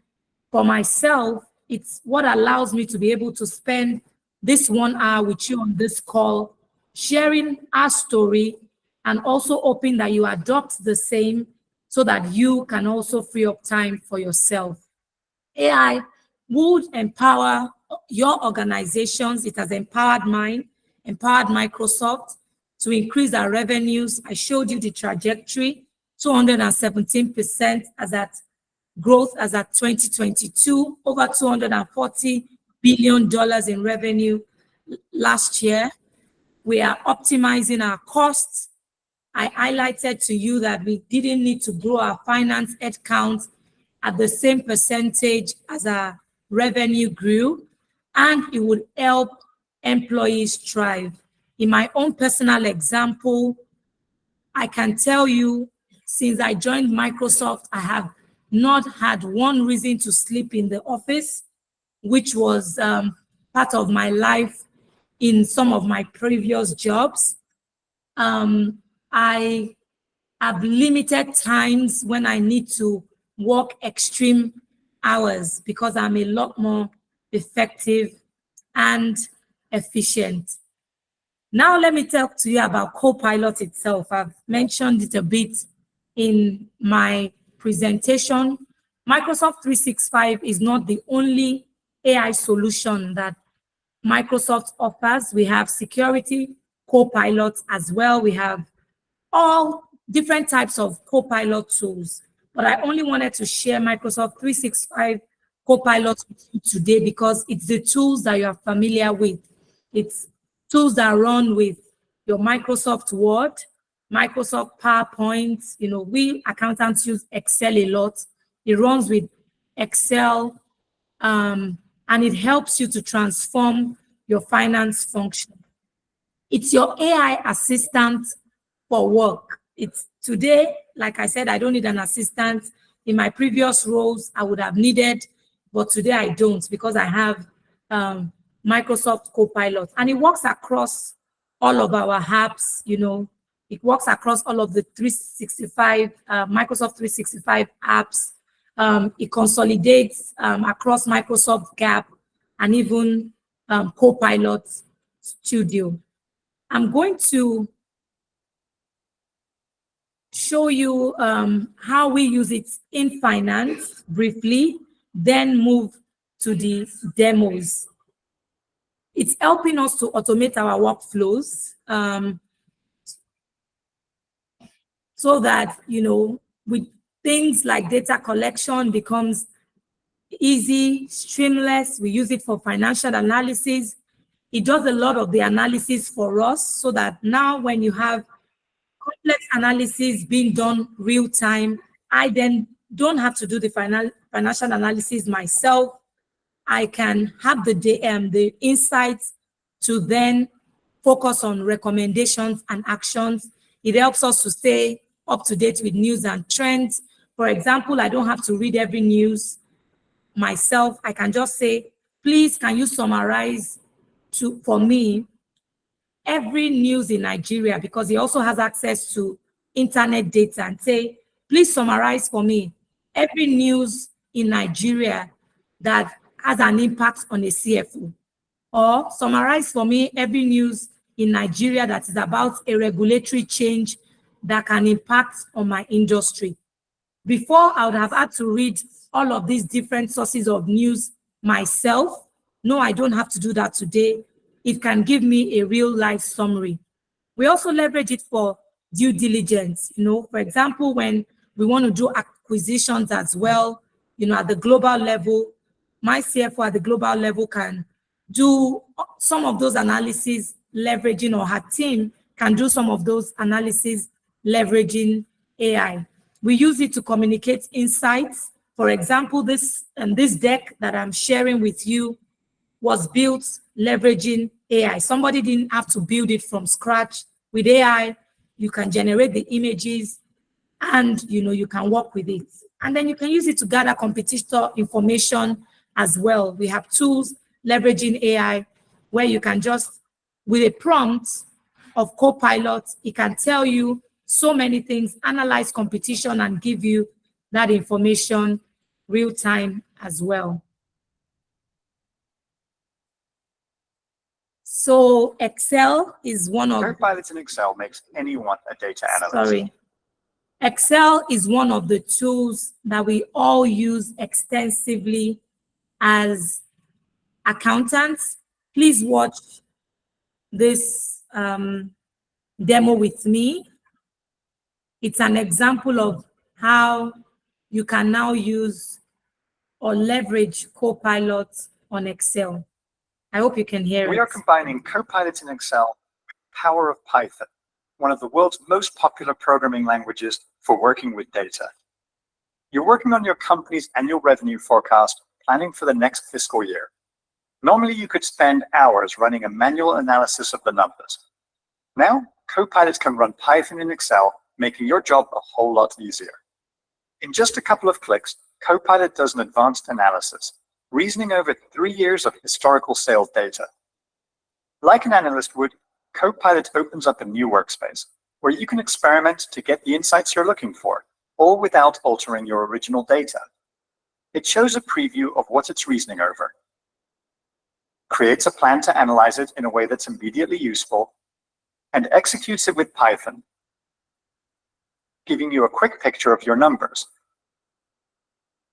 for myself. It's what allows me to be able to spend this 1 hour with you on this call, sharing our story, and also hoping that you adopt the same so that you can also free up time for yourself. AI would empower your organizations. It has empowered mine, empowered Microsoft to increase our revenues. I showed you the trajectory, 217% as at growth as at 2022, over $240 billion in revenue last year. We are optimizing our costs. I highlighted to you that we didn't need to grow our finance headcount at the same percentage as our revenue grew, and it would help employees thrive. In my own personal example, I can tell you, since I joined Microsoft, I have not had one reason to sleep in the office, which was part of my life in some of my previous jobs. I have limited times when I need to work extreme hours because I'm a lot more effective and efficient. Now let me talk to you about Copilot itself. I've mentioned it a bit in my presentation, Microsoft 365 is not the only AI solution that Microsoft offers. We have security co-pilots as well. We have all different types of co-pilot tools. But I only wanted to share Microsoft 365 co-pilot with you today because it's the tools that you are familiar with. It's tools that run with your Microsoft Word, Microsoft PowerPoint. You know, we accountants use Excel a lot. It runs with Excel, and it helps you to transform your finance function. It's your AI assistant for work. It's today, like I said, I don't need an assistant. In my previous roles, I would have needed, but today I don't because I have Microsoft Copilot, and it works across all of our apps. You know, it works across all of the 365 Microsoft 365 apps. It consolidates across Microsoft Gap and even Copilot Studio. I'm going to show you how we use it in finance briefly, then move to the demos. It's helping us to automate our workflows so that, you know, with things like data collection becomes easy, streamless. We use it for financial analysis. It does a lot of the analysis for us so that now when you have complex analysis being done real time, I then don't have to do the financial analysis myself. I can have the insights to then focus on recommendations and actions. It helps us to stay up to date with news and trends. For example, I don't have to read every news myself. I can just say, please, can you summarize for me every news in Nigeria, because he also has access to internet data, and say, please summarize for me every news in Nigeria that has an impact on a CFO, or summarize for me every news in Nigeria that is about a regulatory change that can impact on my industry. Before, I would have had to read all of these different sources of news myself. No, I don't have to do that today. It can give me a real life summary. We also leverage it for due diligence. You know, for example, when we want to do acquisitions as well, you know, at the global level, my CFO at the global level can do some of those analyses leveraging, or her team can do some of those analyses leveraging AI. We use it to communicate insights. For example, this deck that I'm sharing with you was built leveraging AI. Somebody didn't have to build it from scratch. With AI, you can generate the images and, you know, you can work with it. And then you can use it to gather competitor information as well. We have tools leveraging AI where you can just, with a prompt of Copilot, it can tell you so many things, analyze competition, and give you that information real time as well. So Excel is one of... Copilot in Excel makes anyone a data analyst. Sorry. Excel is one of the tools that we all use extensively as accountants. Please watch this demo with me. It's an example of how you can now use or leverage Copilot on Excel. I hope you can hear it. We are combining Copilot in Excel with the power of Python, one of the world's most popular programming languages for working with data. You're working on your company's annual revenue forecast, planning for the next fiscal year. Normally, you could spend hours running a manual analysis of the numbers. Now, Copilot can run Python in Excel, making your job a whole lot easier. In just a couple of clicks, Copilot does an advanced analysis, reasoning over 3 years of historical sales data. Like an analyst would, Copilot opens up a new workspace where you can experiment to get the insights you're looking for, all without altering your original data. It shows a preview of what it's reasoning over, creates a plan to analyze it in a way that's immediately useful, and executes it with Python, giving you a quick picture of your numbers.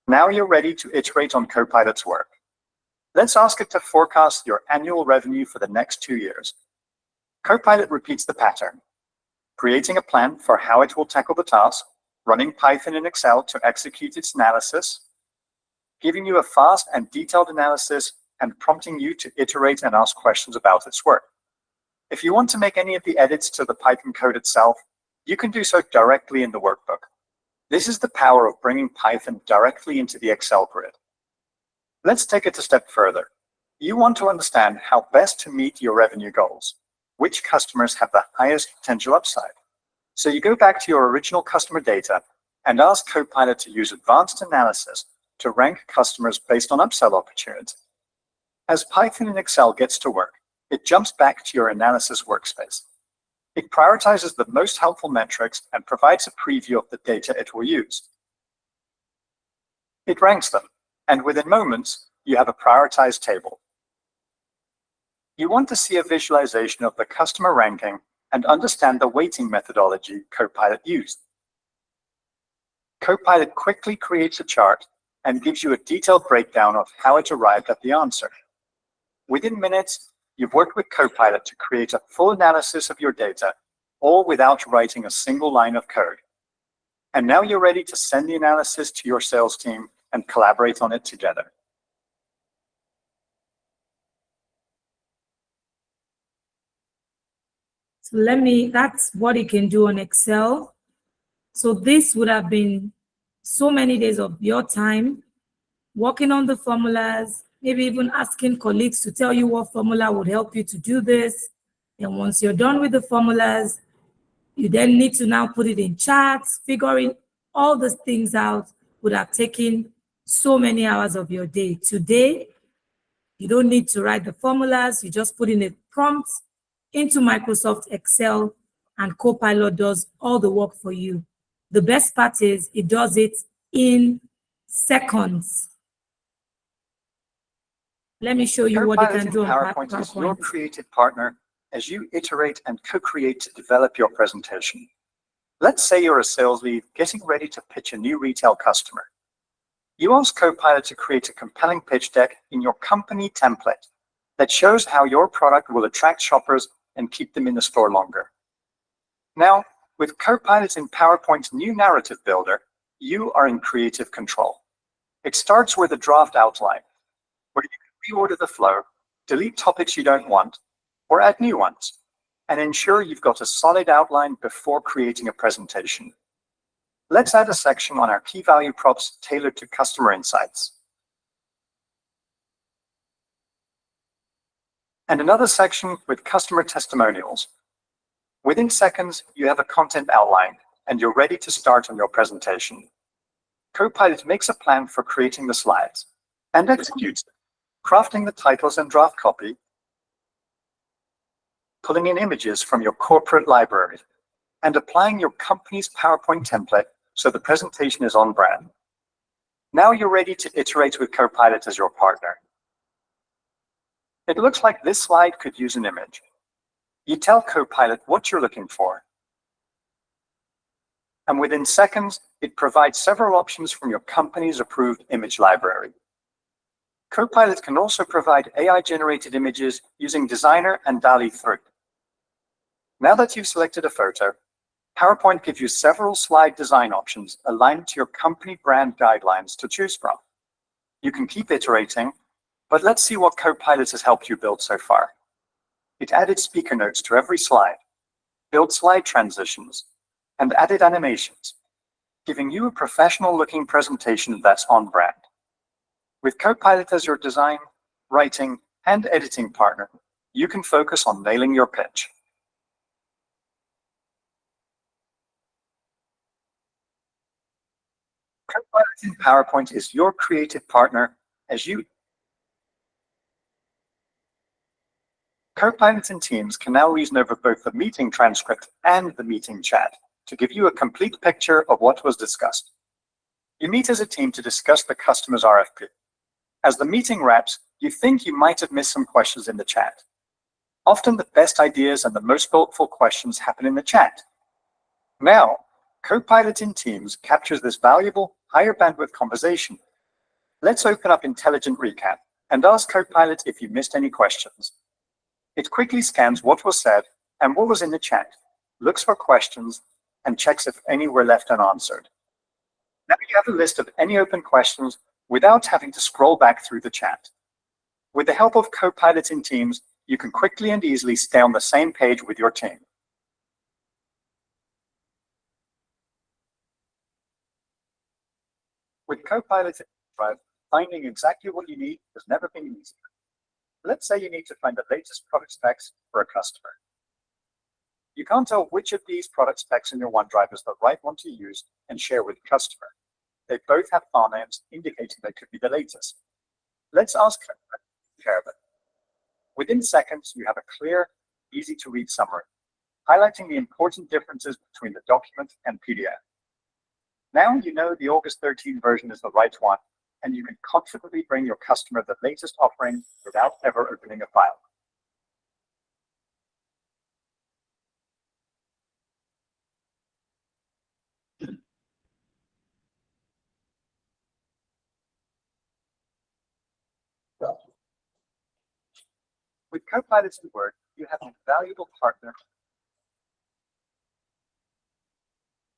Now you're ready to iterate on Copilot's work. Let's ask it to forecast your annual revenue for the next 2 years. Copilot repeats the pattern, creating a plan for how it will tackle the task, running Python and Excel to execute its analysis, giving you a fast and detailed analysis, and prompting you to iterate and ask questions about its work. If you want to make any of the edits to the Python code itself, you can do so directly in the workbook. This is the power of bringing Python directly into the Excel grid. Let's take it a step further. You want to understand how best to meet your revenue goals, which customers have the highest potential upside. So you go back to your original customer data and ask Copilot to use advanced analysis to rank customers based on upsell opportunity. As Python and Excel gets to work, it jumps back to your analysis workspace. It prioritizes the most helpful metrics and provides a preview of the data it will use. It ranks them, and within moments, you have a prioritized table. You want to see a visualization of the customer ranking and understand the weighting methodology Copilot used. Copilot quickly creates a chart and gives you a detailed breakdown of how it arrived at the answer. Within minutes, you've worked with Copilot to create a full analysis of your data, all without writing a single line of code. And now you're ready to send the analysis to your sales team and collaborate on it together. So that's what it can do on Excel. So this would have been so many days of your time working on the formulas, maybe even asking colleagues to tell you what formula would help you to do this. And once you're done with the formulas, you then need to now put it in charts. Figuring all these things out would have taken so many hours of your day. Today, you don't need to write the formulas. You just put in a prompt into Microsoft Excel, and Copilot does all the work for you. The best part is it does it in seconds. Let me show you what it can do on PowerPoint is your creative partner as you iterate and co-create to develop your presentation. Let's say you're a sales lead getting ready to pitch a new retail customer. You ask Copilot to create a compelling pitch deck in your company template that shows how your product will attract shoppers and keep them in the store longer. Now, with Copilot in PowerPoint's new narrative builder, you are in creative control. It starts with a draft outline, where you can reorder the flow, delete topics you don't want, or add new ones, and ensure you've got a solid outline before creating a presentation. Let's add a section on our key value props tailored to customer insights. And another section with customer testimonials. Within seconds, you have a content outline, and you're ready to start on your presentation. Copilot makes a plan for creating the slides and executes it, crafting the titles and draft copy, pulling in images from your corporate library, and applying your company's PowerPoint template so the presentation is on brand. Now you're ready to iterate with Copilot as your partner. It looks like this slide could use an image. You tell Copilot what you're looking for, and within seconds, it provides several options from your company's approved image library. Copilot can also provide AI-generated images using Designer and DALL-E 3. Now that you've selected a photo, PowerPoint gives you several slide design options aligned to your company brand guidelines to choose from. You can keep iterating, but let's see what Copilot has helped you build so far. It added speaker notes to every slide, built slide transitions, and added animations, giving you a professional-looking presentation that's on brand. With Copilot as your design, writing, and editing partner, you can focus on nailing your pitch. Copilot in PowerPoint is your creative partner as you. Copilot in Teams can now reason over both the meeting transcript and the meeting chat to give you a complete picture of what was discussed. You meet as a team to discuss the customer's RFP. As the meeting wraps, you think you might have missed some questions in the chat. Often the best ideas and the most thoughtful questions happen in the chat. Now, Copilot in Teams captures this valuable, higher bandwidth conversation Let's open up Intelligent Recap and ask Copilot if you missed any questions. It quickly scans what was said and what was in the chat, looks for questions, and checks if any were left unanswered. Now you have a list of any open questions without having to scroll back through the chat. With the help of Copilot in Teams, you can quickly and easily stay on the same page with your team. With Copilot in Drive, finding exactly what you need has never been easier. Let's say you need to find the latest product specs for a customer. You can't tell which of these product specs in your OneDrive is the right one to use and share with the customer. They both have file names indicating they could be the latest. Let's ask Copilot to share them. Within seconds, you have a clear, easy-to-read summary, highlighting the important differences between the document and PDF. Now you know the August 13 version is the right one, and you can confidently bring your customer the latest offering without ever opening a file. With Copilot in Word, you have an invaluable partner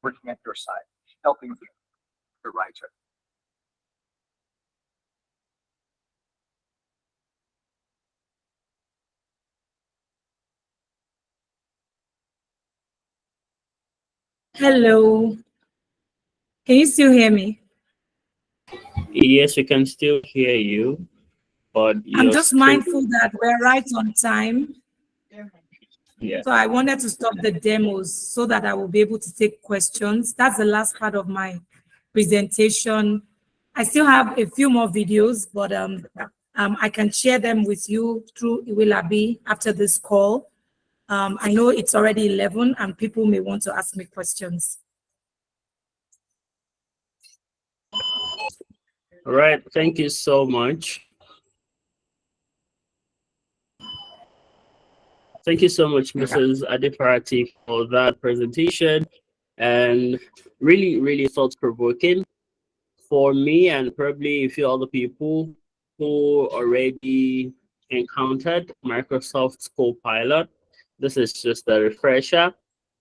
working at your side, helping you, the writer. Hello. Can you still hear me? Yes, we can still hear you, but I'm just mindful that we're right on time. Yeah. So I wanted to stop the demos so that I will be able to take questions. That's the last part of my presentation. I still have a few more videos, but I can share them with you through Iwilabi after this call. I know it's already 11 and people may want to ask me questions. All right, thank you so much. Thank you so much, Mrs. Adefarati, for that presentation, and really thought-provoking for me and probably a few other people who already encountered Microsoft's Copilot. This is just a refresher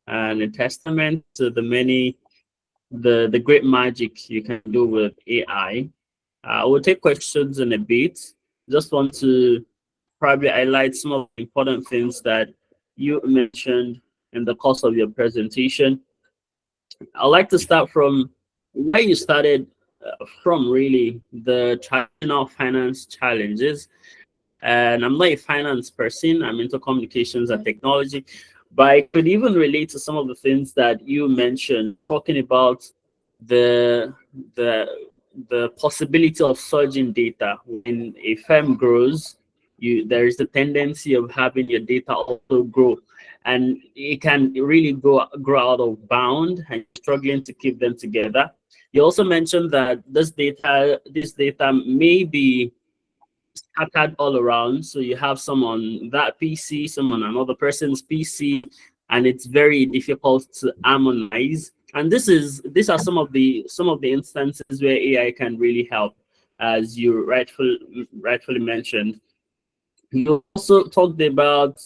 and a testament to the great magic you can do with AI. We'll take questions in a bit. Just want to probably highlight some of the important things that you mentioned in the course of your presentation. I'd like to start from where you started from, really, the traditional finance challenges. And I'm not a finance person, I'm into communications and technology, but I could even relate to some of the things that you mentioned, talking about the the the possibility of surging data. When a firm grows, there is the tendency of having your data also grow, and it can really grow out of bound, and you're struggling to keep them together. You also mentioned that this data may be scattered all around. So you have some on that PC, some on another person's PC, and it's very difficult to harmonize. And these are some of the instances where AI can really help, as you rightfully mentioned. You also talked about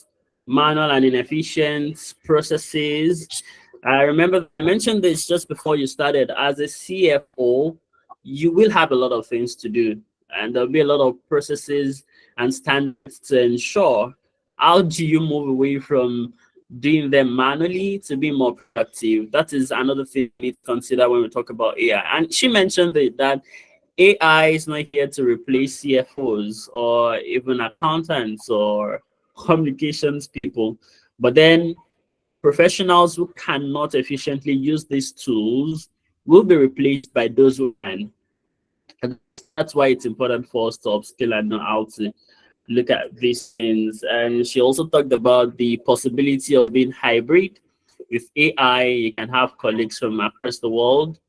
manual and inefficient processes. I remember I mentioned this just before you started. As a CFO, you will have a lot of things to do, and there'll be a lot of processes and standards to ensure. How do you move away from doing them manually to be more productive? That is another thing we need to consider when we talk about AI. And she mentioned that AI is not here to replace CFOs or even accountants or communications people, but then professionals who cannot efficiently use these tools will be replaced by those who can. And that's why it's important for us to upskill and know how to look at these things. And she also talked about the possibility of being hybrid. With AI, you can have colleagues from across the world.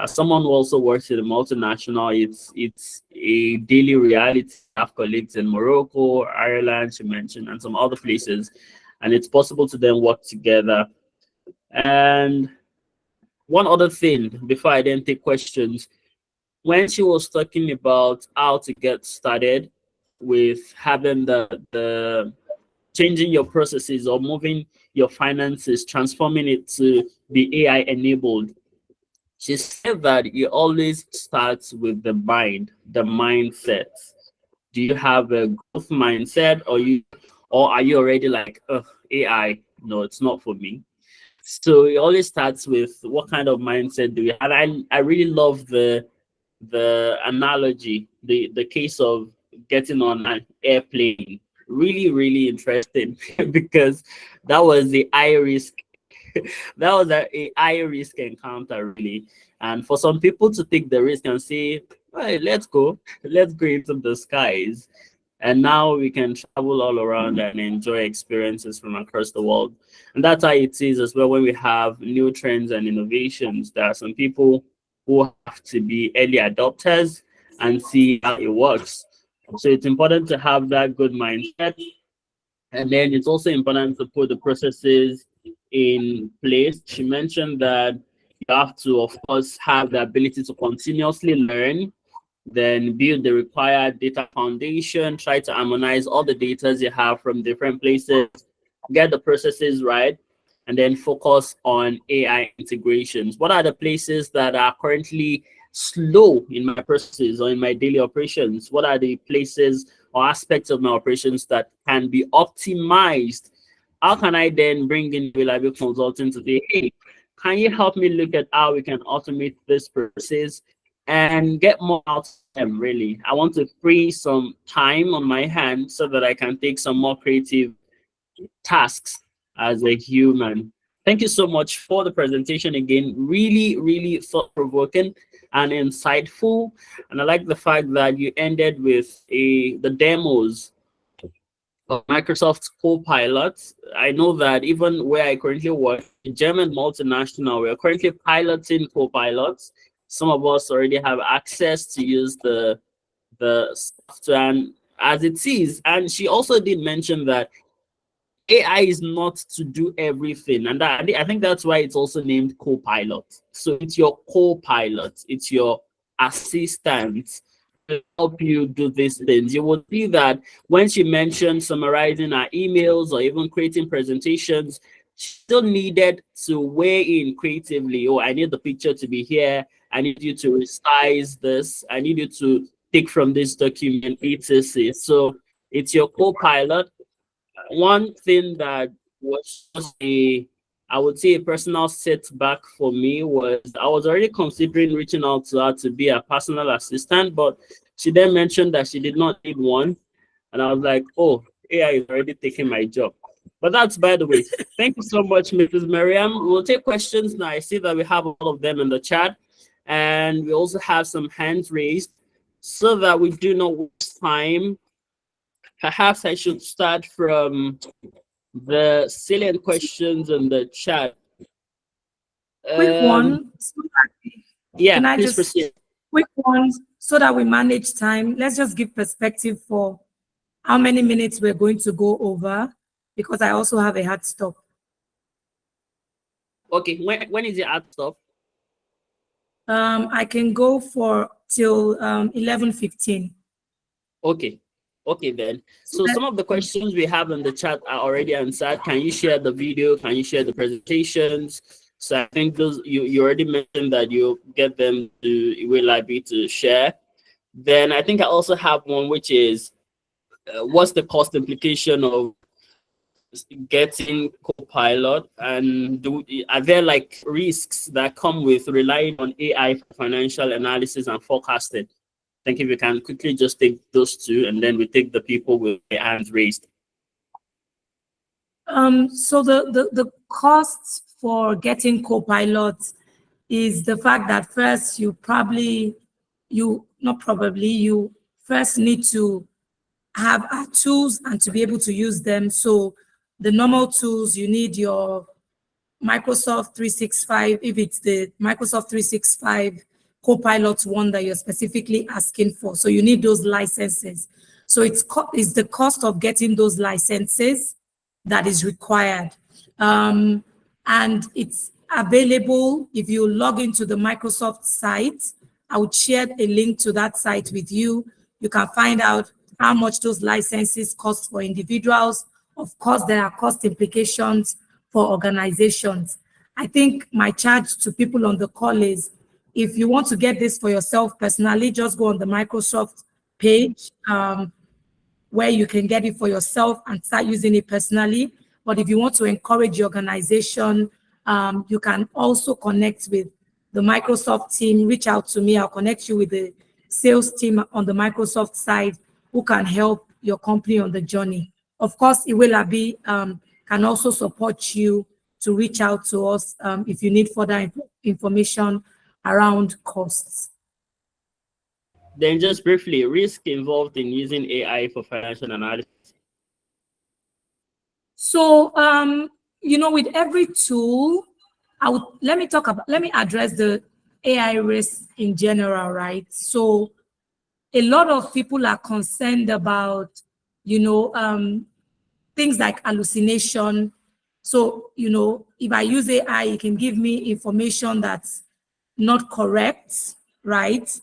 Someone who also works in a multinational, it's a daily reality. I have colleagues in Morocco, Ireland, she mentioned, and some other places, and it's possible to then work together. And one other thing before I then take questions, when she was talking about how to get started with having the changing your processes or moving your finances, transforming it to be AI enabled. She said that it always starts with the mind, the mindset. Do you have a growth mindset, or are you already like, AI? No, it's not for me. So it always starts with what kind of mindset do you have. I really love the analogy, the case of getting on an airplane. Really, really interesting because that was the high risk that was a high risk encounter, really. And for some people to take the risk and say, "Hey, let's go into the skies." And now we can travel all around and enjoy experiences from across the world. And that's how it is as well when we have new trends and innovations. There are some people who have to be early adopters and see how it works. So it's important to have that good mindset, and then it's also important to put the processes in place. She mentioned that you have to, of course, have the ability to continuously learn, then build the required data foundation, try to harmonize all the data you have from different places, get the processes right, and then focus on AI integrations. What are the places that are currently slow in my processes or in my daily operations? What are the places or aspects of my operations that can be optimized? How can I then bring in reliable consulting to say, hey, can you help me look at how we can automate this process and get more out of them? Really, I want to free some time on my hands so that I can take some more creative tasks as a human. Thank you so much for the presentation again. Really, really thought-provoking and insightful. And I like the fact that you ended with the demos of Microsoft Copilot. I know that even where I currently work, a German multinational, we are currently piloting Copilots. Some of us already have access to use the software and as it is. And she also did mention that AI is not to do everything, and I think that's why it's also named co-pilot. So it's your co-pilot, it's your assistant to help you do these things. You will see that when she mentioned summarizing her emails or even creating presentations, she still needed to weigh in creatively. Oh, I need the picture to be here. I need you to resize this. I need you to take from this document, etc. So it's your co-pilot. One thing that was just I would say a personal setback for me was I was already considering reaching out to her to be a personal assistant, but she then mentioned that she did not need one. And I was like, oh, AI is already taking my job. But that's by the way. Thank you so much, Mrs. Maryam. We'll take questions now. I see that we have all of them in the chat. And we also have some hands raised so that we do not waste time. Perhaps I should start from the salient questions in the chat. Quick one. Yeah, Can I please just proceed. quick one so that we manage time? Let's just give perspective for how many minutes we're going to go over, because I also have a hard stop. Okay, when is your hard stop? I can go for till 11:15. Okay. Okay then. So some of the questions we have in the chat are already answered. Can you share the video? Can you share the presentations? So I think those you already mentioned that you get them to will I be to share. Then I think I also have one which is what's the cost implication of getting Copilot, and are there like risks that come with relying on AI for financial analysis and forecasting? I think if we can quickly just take those two, and then we take the people with their hands raised. So the costs for getting Copilot is the fact that first you first need to have our tools and to be able to use them. So the normal tools, you need your Microsoft 365, if it's the Microsoft 365 Copilot one that you're specifically asking for. So you need those licenses. So it's the cost of getting those licenses that is required. And it's available if you log into the Microsoft site. I would share a link to that site with you. You can find out how much those licenses cost for individuals. Of course, there are cost implications for organizations. I think my charge to people on the call is, if you want to get this for yourself personally, just go on the Microsoft page where you can get it for yourself and start using it personally. But if you want to encourage your organization, you can also connect with the Microsoft team. Reach out to me. I'll connect you with the sales team on the Microsoft side who can help your company on the journey. Of course, Iwelabi can also support you to reach out to us if you need further information around costs. Then just briefly, risk involved in using AI for financial analysis. So, with every tool, let me address the AI risk in general, right? So a lot of people are concerned about, things like hallucination. So, if I use AI, it can give me information that's not correct, right?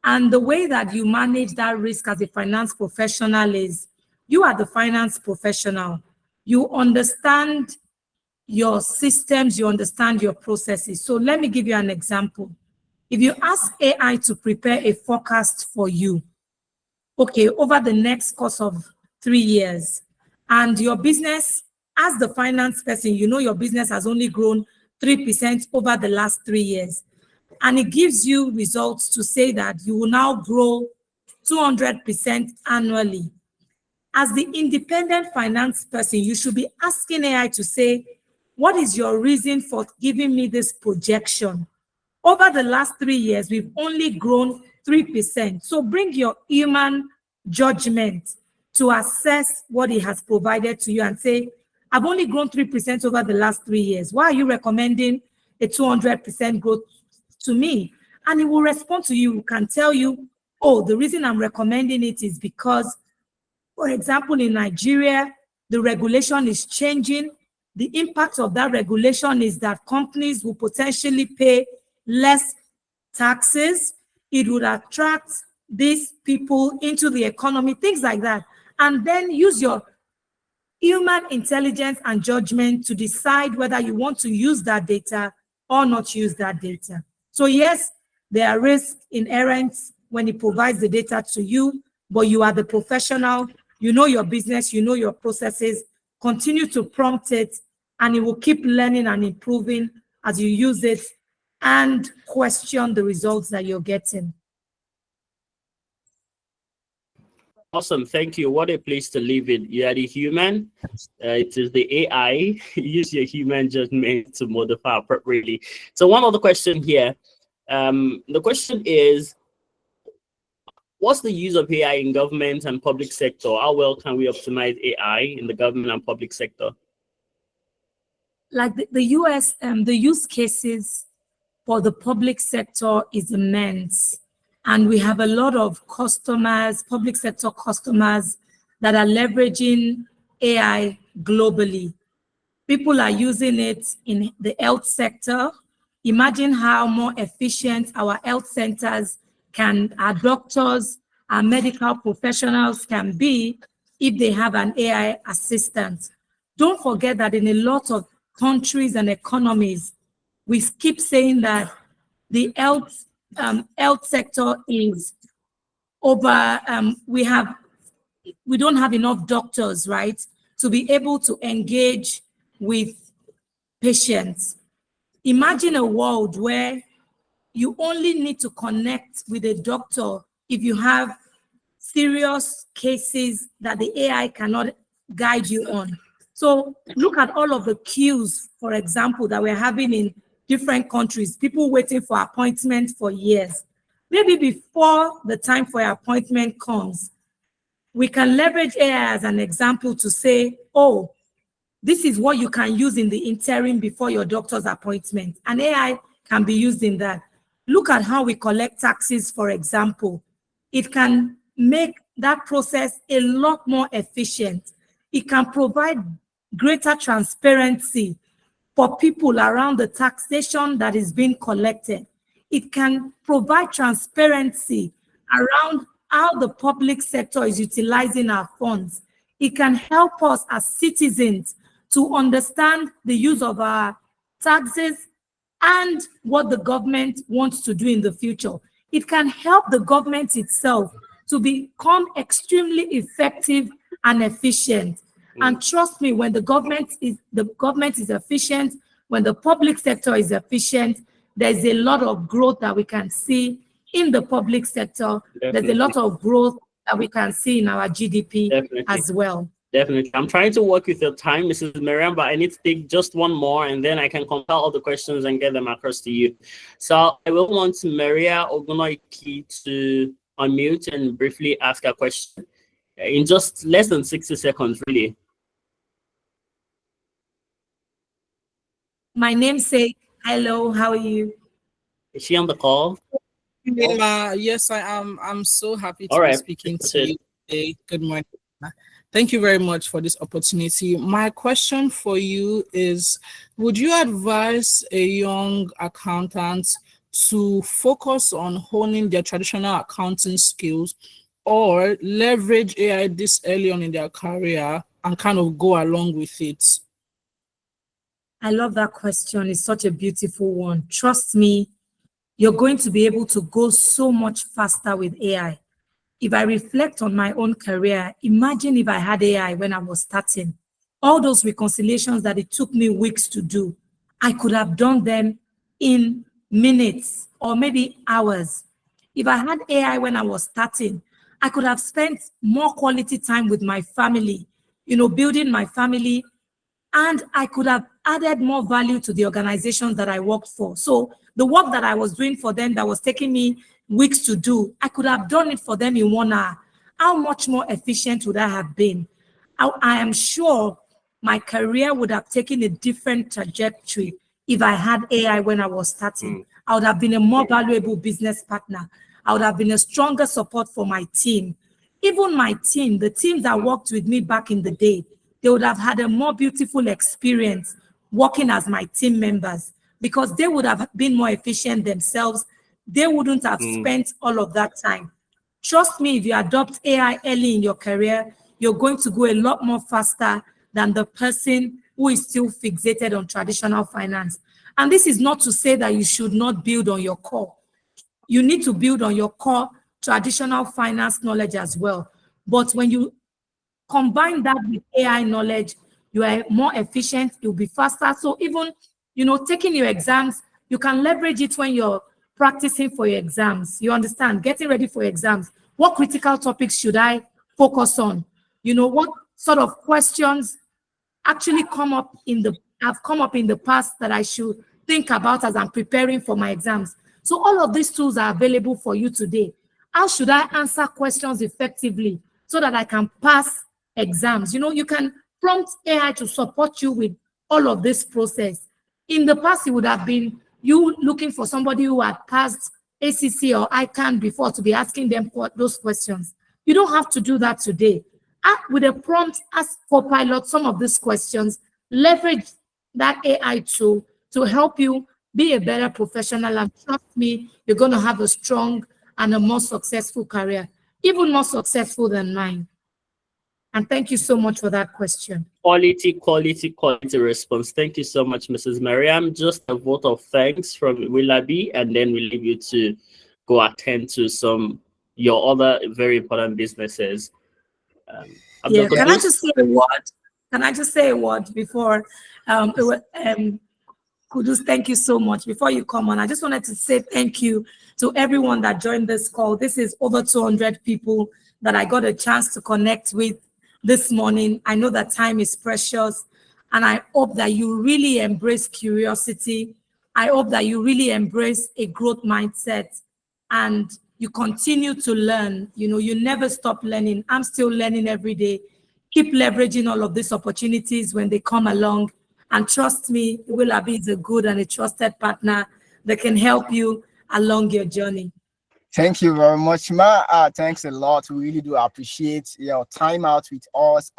And the way that you manage that risk as a finance professional is, you are the finance professional. You understand your systems, you understand your processes. So let me give you an example. If you ask AI to prepare a forecast for you, okay, over the next course of 3 years, and your business, as the finance person, your business has only grown 3% over the last 3 years, and it gives you results to say that you will now grow 200% annually. As the independent finance person, you should be asking AI to say, what is your reason for giving me this projection? Over the last 3 years, we've only grown 3%. So bring your human judgment to assess what it has provided to you and say, I've only grown 3% over the last 3 years. Why are you recommending a 200% growth to me? And it will respond to you, can tell you, oh, the reason I'm recommending it is because, for example, in Nigeria, the regulation is changing. The impact of that regulation is that companies will potentially pay less taxes. It would attract these people into the economy, things like that. And then use your human intelligence and judgment to decide whether you want to use that data or not use that data. So yes, there are risks inherent when it provides the data to you, but you are the professional, you know your business, you know your processes, continue to prompt it, and it will keep learning and improving as you use it and question the results that you're getting. Awesome, thank you. What a place to leave it. You are the human. It is the AI. Use your human judgment to modify appropriately. So one other question here. The question is, what's the use of AI in government and public sector? How well can we optimize AI in the government and public sector? Like the US, the use cases for the public sector is immense. And we have a lot of customers, public sector customers, that are leveraging AI globally. People are using it in the health sector. Imagine how more efficient our health centers our doctors, our medical professionals can be if they have an AI assistant. Don't forget that in a lot of countries and economies, we keep saying that the health sector is over. We don't have enough doctors, right, to be able to engage with patients. Imagine a world where you only need to connect with a doctor if you have serious cases that the AI cannot guide you on. So look at all of the queues, for example, that we're having in different countries, people waiting for appointments for years. Maybe before the time for your appointment comes, we can leverage AI as an example to say, oh, this is what you can use in the interim before your doctor's appointment. And AI can be used in that. Look at how we collect taxes, for example. It can make that process a lot more efficient. It can provide greater transparency for people around the taxation that is being collected. It can provide transparency around how the public sector is utilizing our funds. It can help us as citizens to understand the use of our taxes and what the government wants to do in the future. It can help the government itself to become extremely effective and efficient. And trust me, when the government is efficient, when the public sector is efficient, there's a lot of growth that we can see in the public sector. Definitely. There's a lot of growth that we can see in our GDP as well. Definitely. I'm trying to work with your time, Mrs. Maryam, but I need to take just one more and then I can compile all the questions and get them across to you. So I will want Maria Ogunoiki to unmute and briefly ask a question in just less than 60 seconds, really. My namesake, hello, how are you? Is she on the call? Yes, I am. I'm so happy to All be right. speaking to you today. Good morning. Thank you very much for this opportunity. My question for you is, would you advise a young accountant to focus on honing their traditional accounting skills or leverage AI this early on in their career and kind of go along with it? I love that question. It's such a beautiful one. Trust me, you're going to be able to go so much faster with AI. If I reflect on my own career, imagine if I had AI when I was starting. All those reconciliations that it took me weeks to do, I could have done them in minutes or maybe hours. If I had AI when I was starting, I could have spent more quality time with my family, building my family, and I could have added more value to the organizations that I worked for. So the work that I was doing for them that was taking me weeks to do, I could have done it for them in 1 hour. How much more efficient would I have been? I am sure my career would have taken a different trajectory if I had AI when I was starting. I would have been a more valuable business partner. I would have been a stronger support for my team. Even my team, the teams that worked with me back in the day, they would have had a more beautiful experience working as my team members because they would have been more efficient themselves. They wouldn't have spent all of that time. Trust me, if you adopt AI early in your career, you're going to go a lot more faster than the person who is still fixated on traditional finance. And this is not to say that you should not build on your core. You need to build on your core traditional finance knowledge as well. But when you combine that with AI knowledge, you are more efficient, you'll be faster. So even, taking your exams, you can leverage it when you're practicing for your exams. You understand, getting ready for your exams. What critical topics should I focus on? What sort of questions actually have come up in the past that I should think about as I'm preparing for my exams. So all of these tools are available for you today. How should I answer questions effectively so that I can pass exams? You can prompt AI to support you with all of this process. In the past, it would have been you looking for somebody who had passed ACC or ICANN before to be asking them those questions. You don't have to do that today. With a prompt, ask Copilot some of these questions, leverage that AI tool to help you be a better professional. And trust me, you're going to have a strong and a more successful career, even more successful than mine. And thank you so much for that question. Quality response. Thank you so much, Mrs. Maryam. Just a vote of thanks from Willaby, and then we leave you to go attend to your other very important businesses. Can I just say a word? Can I just say a word before? Kudus, thank you so much. Before you come on, I just wanted to say thank you to everyone that joined this call. This is over 200 people that I got a chance to connect with this morning. I know that time is precious, and I hope that you really embrace curiosity. I hope that you really embrace a growth mindset and you continue to learn. You never stop learning. I'm still learning every day. Keep leveraging all of these opportunities when they come along. And trust me, Willaby is a good and a trusted partner that can help you along your journey. Thank you very much, Ma. Thanks a lot. We really do appreciate your time out with us.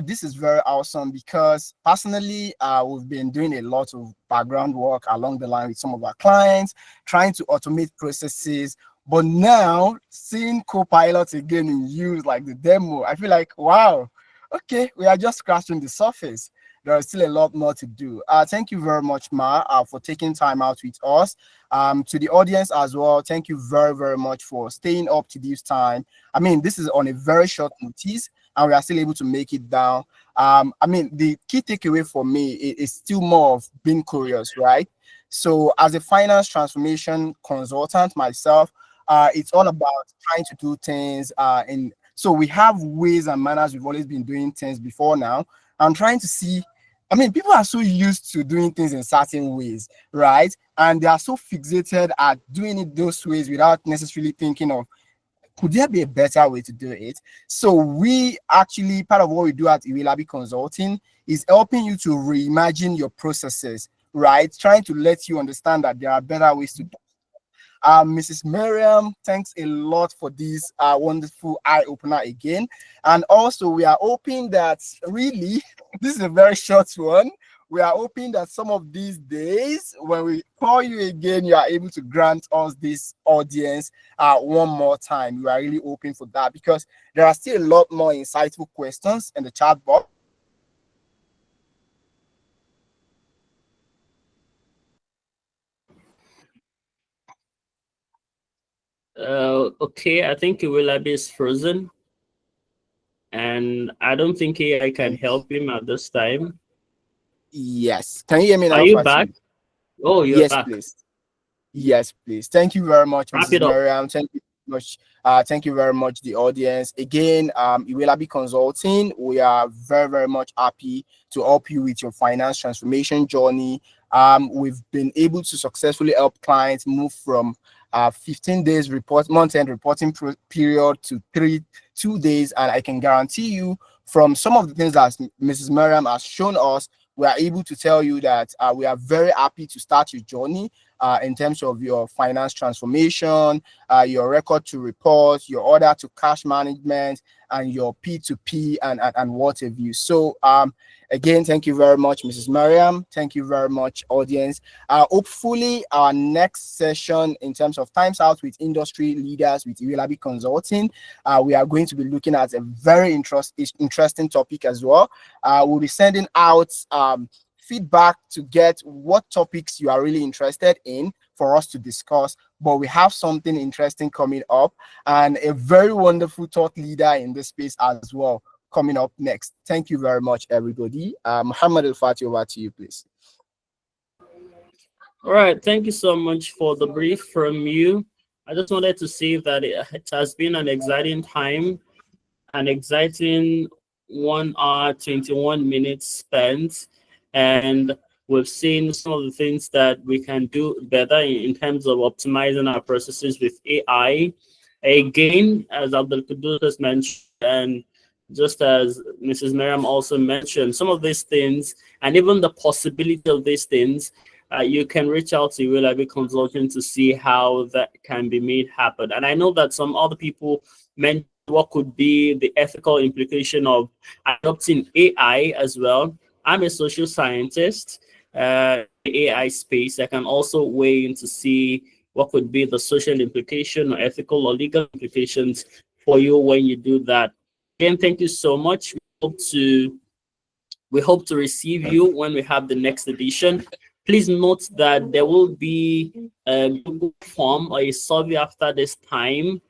This is very awesome because personally, we've been doing a lot of background work along the line with some of our clients, trying to automate processes. But now seeing Copilot again in use, like the demo, I feel like, wow, okay, we are just scratching the surface. There is still a lot more to do. Thank you very much, Ma, for taking time out with us. To the audience as well, thank you very, very much for staying up to this time. I mean, this is on a very short notice, and we are still able to make it down. I mean, the key takeaway for me is still more of being curious, right? So, as a finance transformation consultant myself, it's all about trying to do things in. So we have ways and manners we've always been doing things before now. I'm trying to see. I mean, people are so used to doing things in certain ways, right? And they are so fixated at doing it those ways without necessarily thinking of, could there be a better way to do it? So we actually, part of what we do at Iwilabi Consulting is helping you to reimagine your processes, right? Trying to let you understand that there are better ways to do. Mrs. Maryam, thanks a lot for this wonderful eye opener again. And also, we are hoping that really, this is a very short one. We are hoping that some of these days, when we call you again, you are able to grant us this audience one more time. We are really hoping for that because there are still a lot more insightful questions in the chat box. Okay, I think Iwilabi is frozen, and I don't think I can help him at this time. Yes. Can you hear me Are now, you back? Fatih? Oh, you're Yes, back. please. Yes, please. Thank you very much, Wrap Mrs. it up. Maryam. Thank you much. Thank you very much, the audience. Again, Iwilabi Consulting. We are very, very much happy to help you with your finance transformation journey. We've been able to successfully help clients move from 15 days month-end reporting period to 2 days, and I can guarantee you from some of the things that Mrs. Maryam has shown us, we are able to tell you that we are very happy to start your journey in terms of your finance transformation, your record to report, your order to cash management, and your P2P and what have you. So again, thank you very much, Mrs. Maryam. Thank you very much, audience. Hopefully, our next session in terms of Times Out with industry leaders with Iwilabi Consulting, we are going to be looking at a very interesting topic as well. We'll be sending out feedback to get what topics you are really interested in for us to discuss. But we have something interesting coming up and a very wonderful thought leader in this space as well coming up next. Thank you very much, everybody. Muhammad Al-Fati, over to you, please. All right. Thank you so much for the brief from you. I just wanted to say that it has been an exciting time, an exciting 1 hour, 21 minutes spent. And we've seen some of the things that we can do better in terms of optimizing our processes with AI. Again, as Abdul Qudus has mentioned, and just as Mrs. Maryam also mentioned, some of these things and even the possibility of these things, you can reach out to Iwilabi Consulting to see how that can be made happen. And I know that some other people mentioned what could be the ethical implication of adopting AI as well. I'm a social scientist, AI space. I can also weigh in to see what could be the social implication or ethical or legal implications for you when you do that. Again, thank you so much. We hope to receive you when we have the next edition. Please note that there will be a Google form or a survey after this time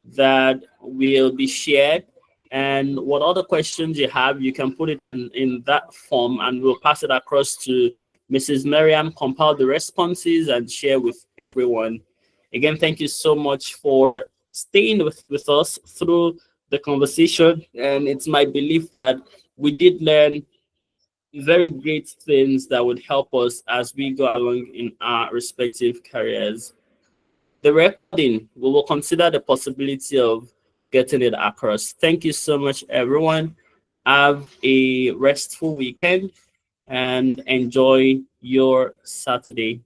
that will be shared. And what other questions you have, you can put it in that form and we'll pass it across to Mrs. Maryam, compile the responses and share with everyone. Again, thank you so much for staying with us through the conversation. And it's my belief that we did learn very great things that would help us as we go along in our respective careers. The recording, we will consider the possibility of getting it across. Thank you so much, everyone. Have a restful weekend and enjoy your Saturday.